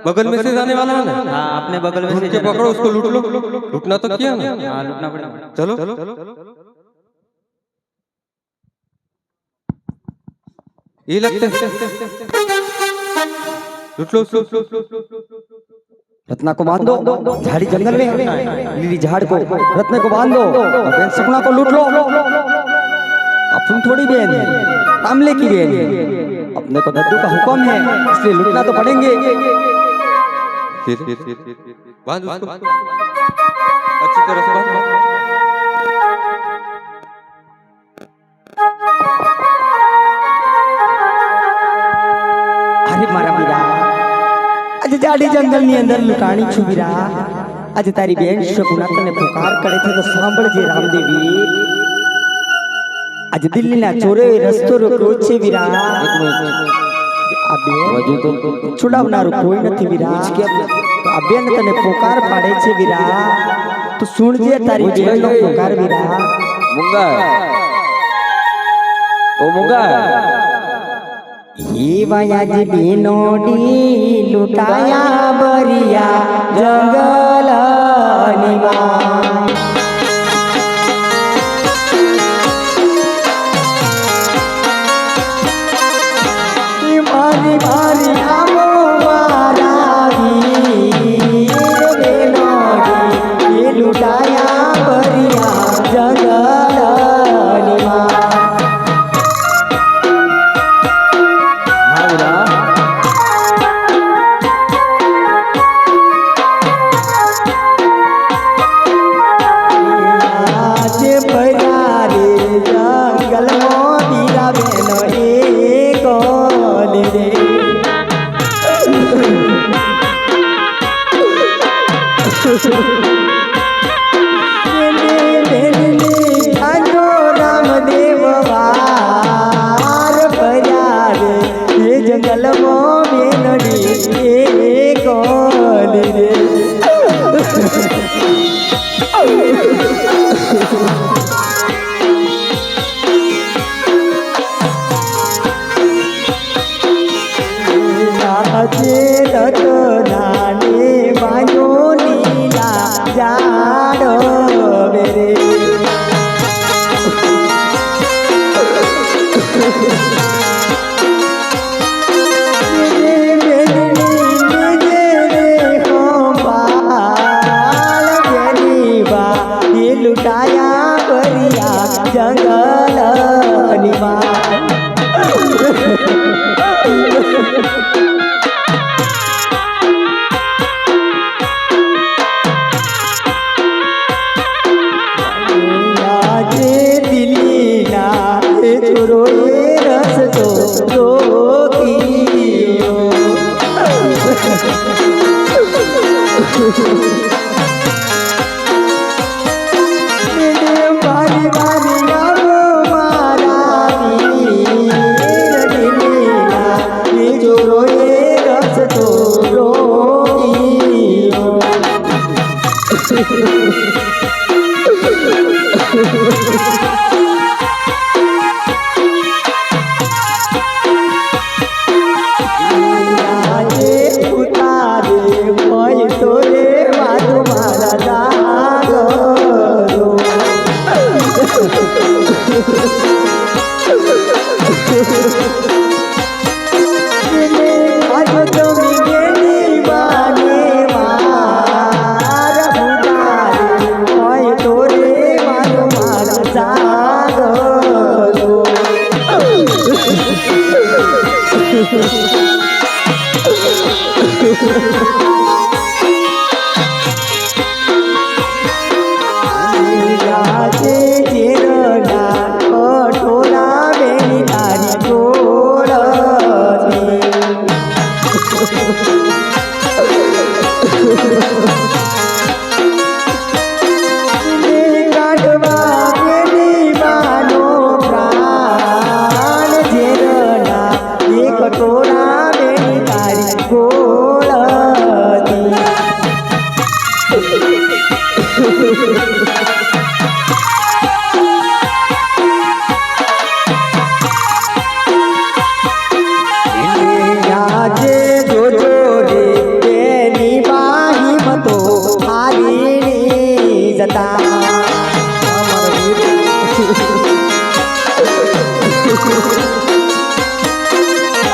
बगल में से जाने वाला है ना? हाँ अपने बगल में ढूंढ से के जाने पकड़ो उसको, लूट लो। लूटना तो किया ना? हाँ लूटना पड़ेगा। चलो ये लगते लूट लो। रत्ना को बांध दो झाड़ी जंगल में, लीली झाड़ को रत्न को बांध दो और बहन सपना को लूट लो। अपन थोड़ी बहन है, कामले की बहन है, अपने को दद्दू का हुक्म है, इसलिए लूटना तो पड़ेंगे। बांध उसको अच्छी तरह से बांध। अरे मारा वीरा, आज जाड़ी जंगल ની અંદર લૂંટાણી છું વીરા। आज તારી બેન શગુના તને પુકાર કરે છે તો સાંભળજે રામદેવી। आज દિલ્હીના ચોરે રસ્તો રોક્યો છે વીરા। આ બેન છુડાવનારું કોઈ નથી વીરા। તો આ બેન તને પુકાર પાડે છે વીરા। તો સુણજે તારી બેનનો પુકાર વીરા। મૂંગા ઓ મૂંગા ये वाया जी बेनोडी लुटाया बरिया जंगल निवा। मारी मारी आमो मारा वीर बेनोडी ये लुटाया बरिया जंगल निवा। रामदेव वार फरियाद ये जंगल में बेनड़ी कौन रे। नाने बायो नीला जाड़ो मेरे। ये लुटाया बरिया जंगल निवा।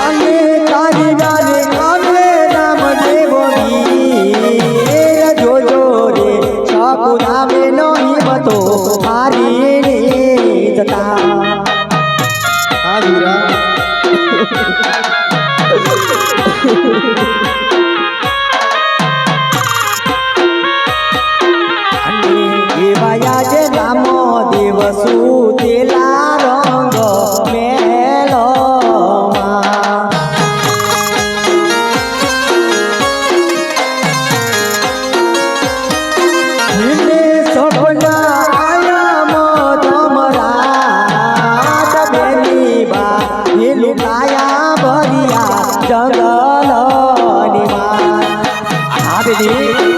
અને તારી ડાલે આવે રામદેવ વીર જોજો રે સપનામે નહીં બતો હારી રે જતા હા વીરા એવાયા જે રામ દેવ સુતેલા રંગ મેલોમાં એને સપના આયા મધમરાત બેની બા એ લુકાયા ભરિયા જંગલની માં આ બેની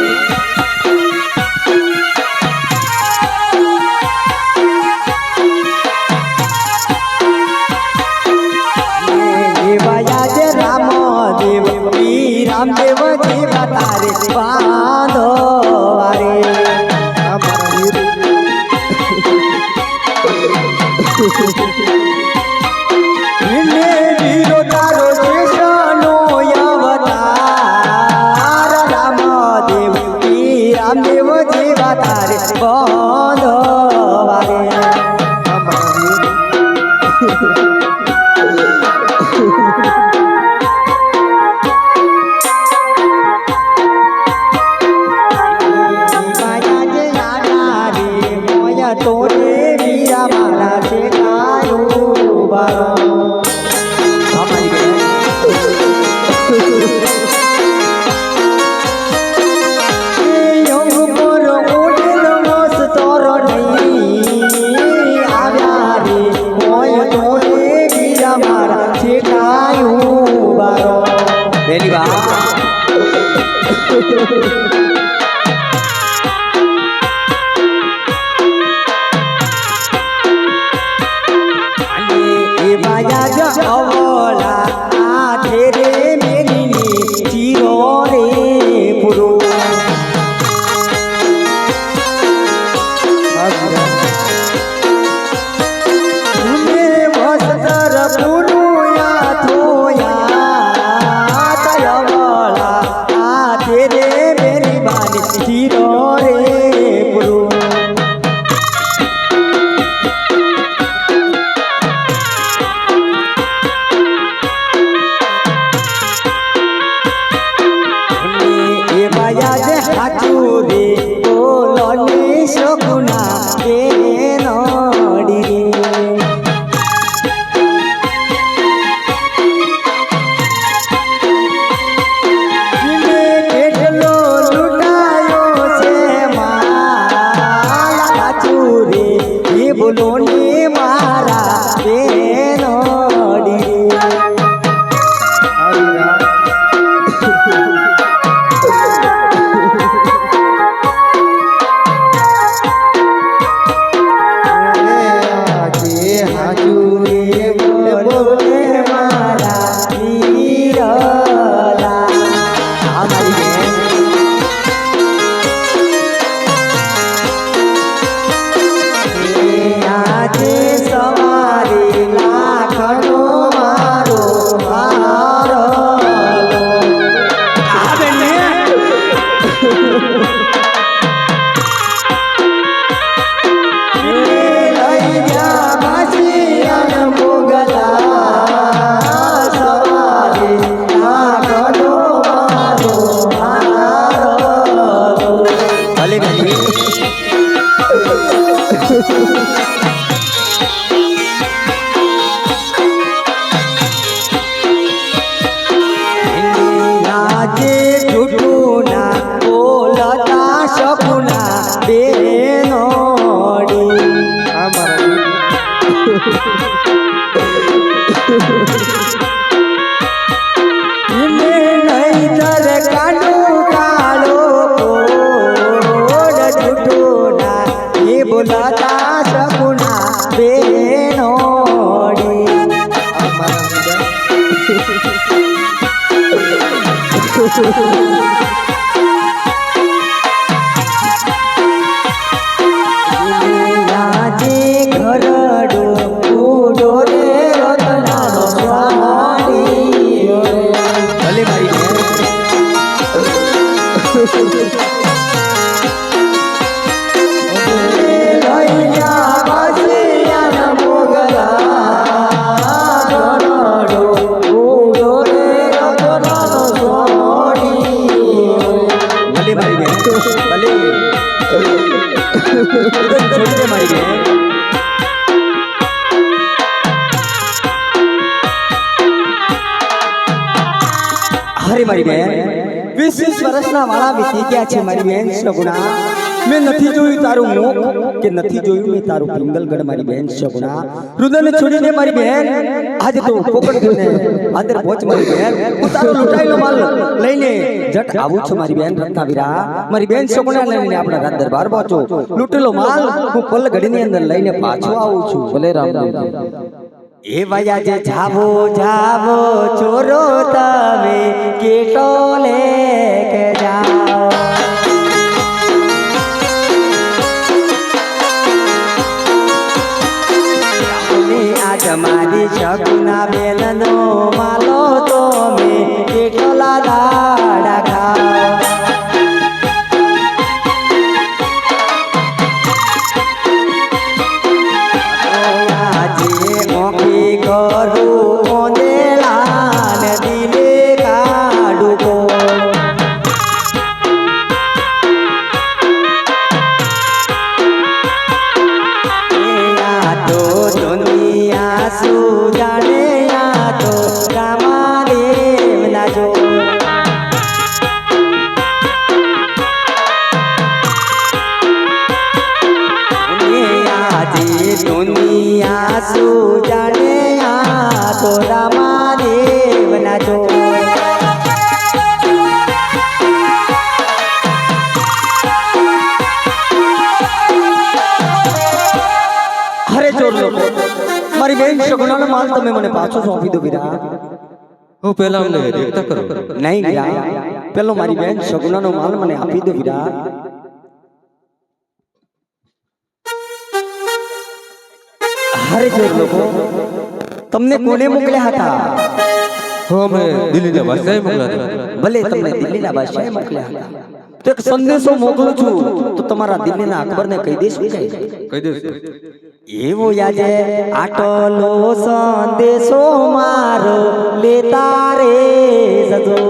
રામદેવ જીવા તારે બાંધો રે હા મારા વીર એને વીરો તારો કૃષ્ણનો અવતાર રામદેવ રામદેવ જીવા તારે બાંધો રે હા મારા વીર માયા જે નાના રે મોયા તોરે વીરા મારા છે કાયો બારો યોગ પર ઉડેલો મસ્ત નહીં આવ્યા રે મોય તોરે વીરા મારા છે કાયો બારો પહેલી વાર માયા જ અવલા આઠે રે મેલીની ચીરો રે પૂરો હા વીરા તુમે વસ્ત્ર પુરુયા થોયા તયવલા આઠે રે મેલી બાની ચીરો રે પૂરો માયા જે હાચું રે બોલો ને સગુના કે નડી કેટલો લૂટાયો છે મારા હાચું રે એ બોલો ને મારા કે નડી હા વીરા આજે હાજુરી બોલે મારા વીરલા આ મારી બેન આજે સવારે લાખનો મારો હારો આ બેન લઈ જા માસીયાને મોગલા સવારે લાખનો મારો હારો ભલે બેન આજે જૂઠું ના બોલતા સપના બેનોડી હા મારા વીર નહીતર કાંડું કાળો કોડ જૂઠું ના એ બોલતા સપના બેનોડી હા મારા વીરા આજે છોડી દે મારી બેન. અરે મારી બેન 20 વર્ષના વાળા વીતી ગયા છે મારી બેન સગુણા. મેં નથી જોયું તારું મુખ કે નથી જોયું મેં તારું પિંગલગઢ મારી બેન સગુણા. રુદન છોડીને મારી બેન આજે તો પોકળને અંદર પહોંચ મારી બેન. હું તારો લૂંટાયેલો માલ લઈને જટ આવું છું મારી બેન રત્નાવીરા. મારી બેન સગુણા લઈને આપણા રાજ દરબાર પહોંચો. લૂંટેલો માલ હું પલગઢની અંદર લઈને પાછો આવું છું. ભલે રામદેવ. એ વયા જે જાવો જાવો ચોરો તમે કેટો લે કે જાઓ. આજ મારી શકુના બેનનો માલો તો મેં કેટો લાડા ખાઓ. દુનિયા સુજાને આ તો રામાદેવ ના જો. અરે ચોર લોકો મારી બેન સગુણાનો માલ તમે મને પાછો સોંપી દો વીરા. હું પહેલા અમને દેખતા કરો. નહીં વીરા, પેલો મારી બેન સગુણાનો માલ મને આપી દો વીરા. અરે ચોર લોકો તમને કોને મોકલ્યા હતા? હું અમે દિલ્હીના બાદશાહે મોકલ્યા હતા. ભલે તમને દિલ્હીના બાદશાહે મોકલ્યા હતા તો એક સંદેશો મોકલું છું તો તમારા દિલ્હીના અકબરને કહી દેશું કે કહી દઈશ. એવો યાજે આટલો સંદેશો મારો લેતા રે જજો.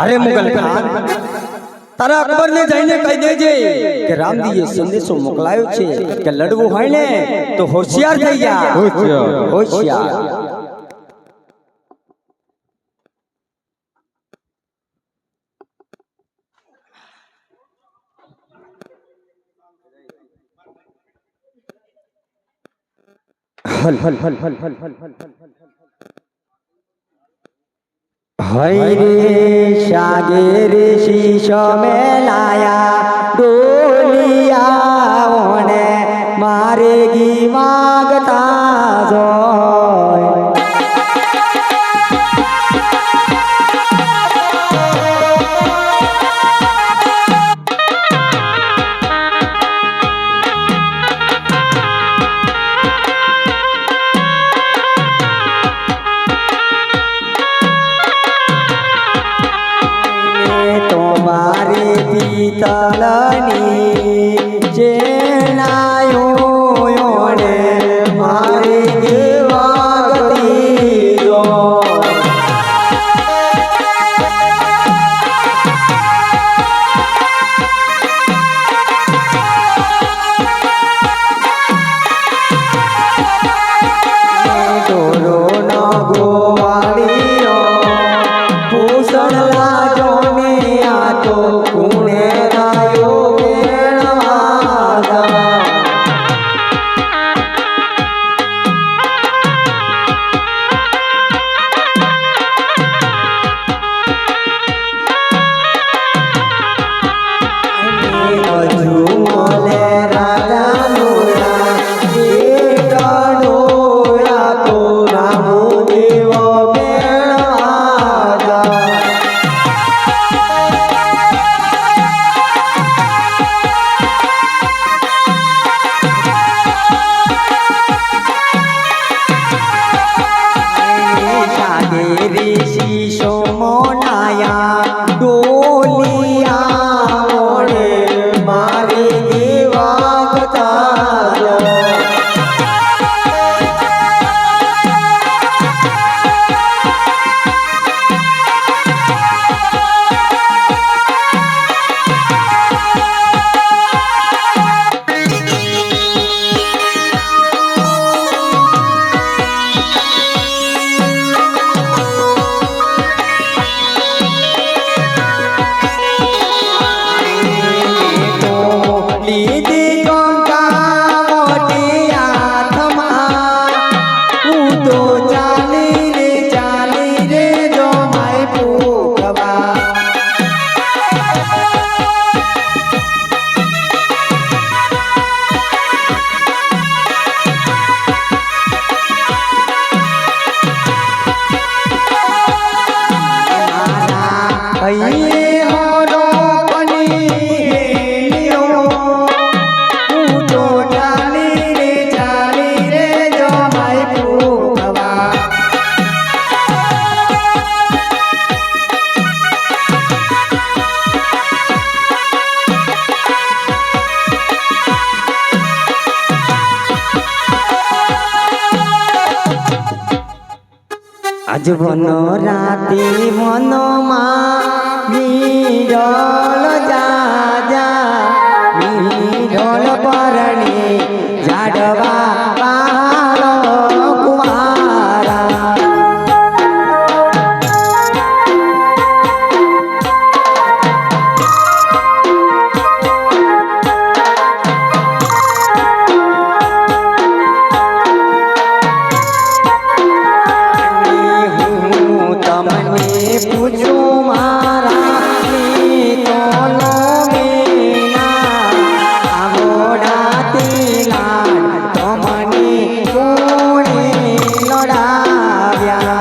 અરે મુગલ ખાન તારા અકબર ને જઈને કહી દેજે કે રામજીએ સંદેશો મોકલાયો છે કે લડવું હોય ને તો હોશિયાર થઈ જા. હોશિયાર. હલ હલ હલ હલ હલ હલ હલ હય રે શાગે રે શીશો મેલાયા ડોલિયા ઓને મારે ગી માગતા જોય. દીદી કંકા મોટી હાથમાં હું તો ચાલી રે જો માય પૂકવા અહીં હોરો પનીયો હું તો ચાલી રે જો માય પૂકવા આજ વનો રાતે વનમાં મીડળ મીડળ પરણે ઝાડવા પાલો કુવારા તમને પૂછું મારા તોલો મેના આવડાતી લાડ તમને કોણે લડાવ્યા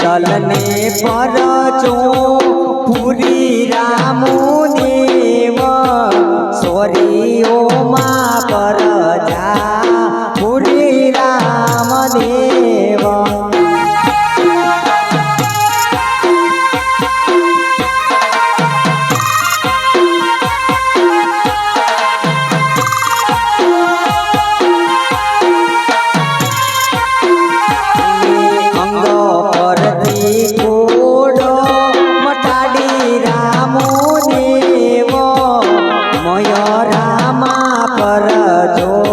તલને પરચો પૂરી રામુ દેવ સોરીઓમાં પરજા પૂરી રામ દેવ કોડો મટાડી રામો દેવ મય રામા પર જો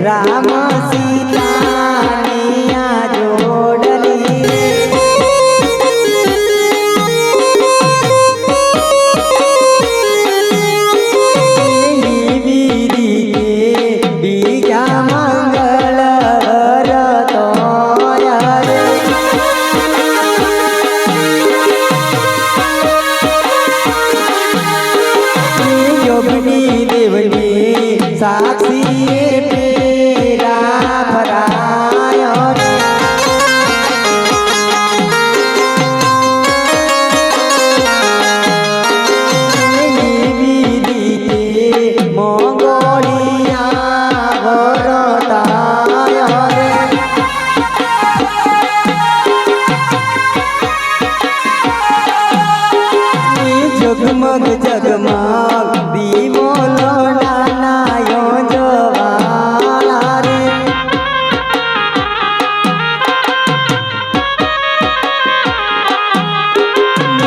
રામ સીતાની આ જોડલી એવી રીતે બીજા મંગળ વરતો રે યોગની દેવની સાક્ષી પેલા ફરાય એવી રીતે મોગોળિયા વરતાય રે જગમગ જગમગ દીવો નાનાયો જવાળા રે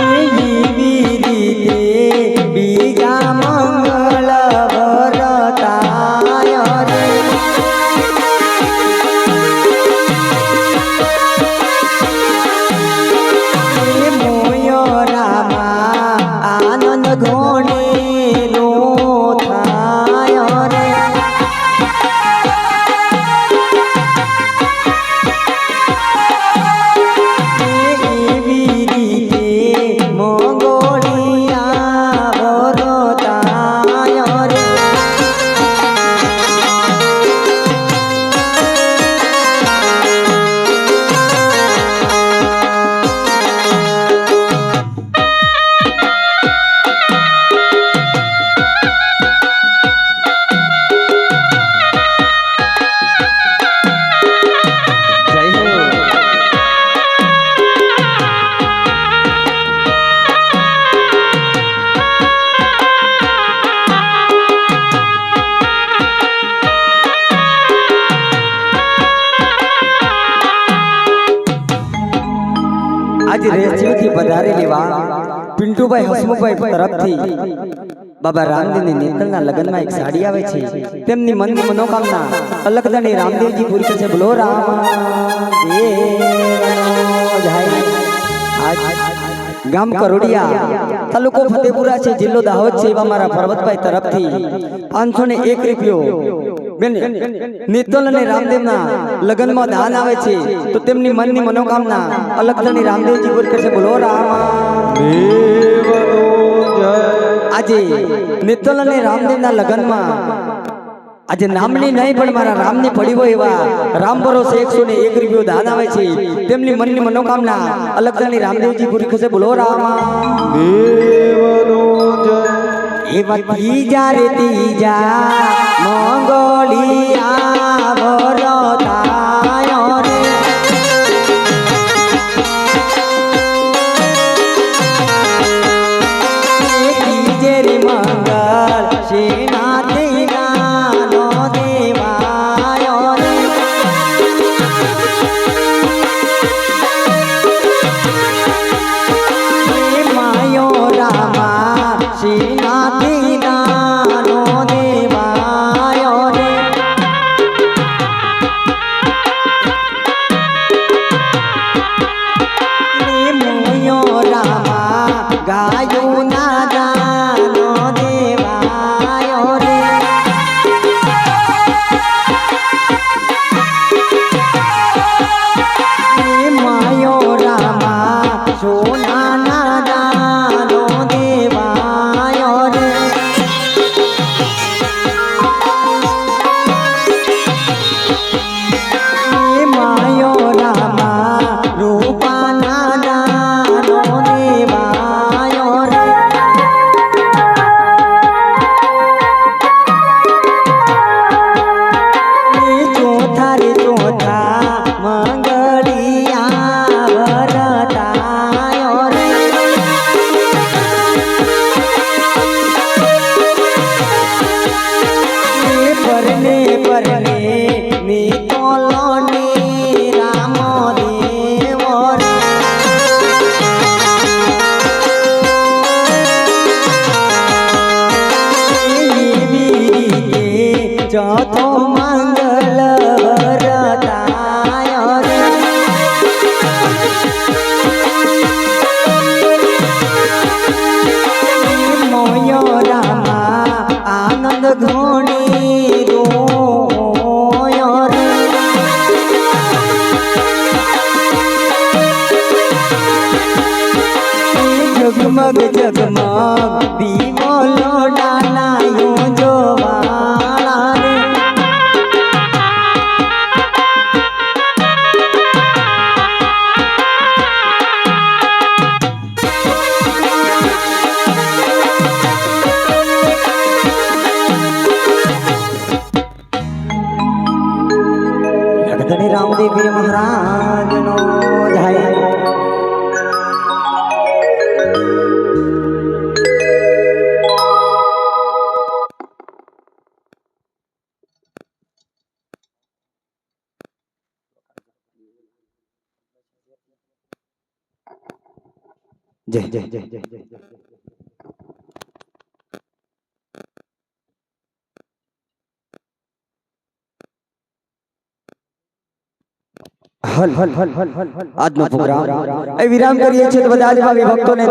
એવી રીતે બીજા મંગળ વરતાય રે મોયો રામા આનંદ ઘોણે નો થાય રે એવી રીતે મોગોળિયા વરતાય રે આજ રેજીથી પધારેલી વાત પિન્ટુભાઈ હસમુખભાઈ તરફથી બાબા રામદેવની નેતલના લગ્નમાં એક સાડી આવે છે તેમની મનની મનોકામના અલગદણી રામદેવજી પૂરી કરશે બોલો રામદેવનો જય આજ ગામ કરોડિયા તાલુકો ફતેપુરા છે જિલ્લો દાહોદ છે એવા મારા પર્વતભાઈ તરફથી 501 રૂપિયો બેન નેતલ અને રામદેવના લગ્નમાં દાન આવે છે તો તેમની મનની મનોકામના અલગદણી રામદેવજી પૂરી કરશે બોલો રામદેવનો જય આજે નેતલ અને રામદેવના લગ્નમાં આજે નામની નહીં પણ મારા રામની પડી હોય એવા રામ ભરોસે 101 રૂપિયો દાન આવે છે તેમની મનની મનોકામના અલગદણી રામદેવજી પૂરી કરશે બોલો રામદેવનો જય એવા ત્રીજા રે ત્રીજા મંગોળિયા વરતાય રે ત્રીજે રે મંગળ સેનાથી નાનો દેવાય રે માયો રામા સેનાથી નાનો દેવાય રે મોયો રામા ગાયું ના દાનો દેવાય રે માયો રામા સોના ના દાનો દેવાય રે માયો રામા રૂપાના દાનો દેવાય રે ચોથા રે ચોથા મંગળિયા વરતાય રે પરને પરને નિતોલોને રામ દેવ રે એવી રીતે ચોથો મંગળ જગમગ દીવો લોડાલાયો જોવાળા રે લડધણી રામદેવ વીર મહારાજનો જાય જય જય જય જય હલ આજનો પ્રોગ્રામ વિરામ કરીએ છીએ તો બધા જ ભાવિ ભક્તોને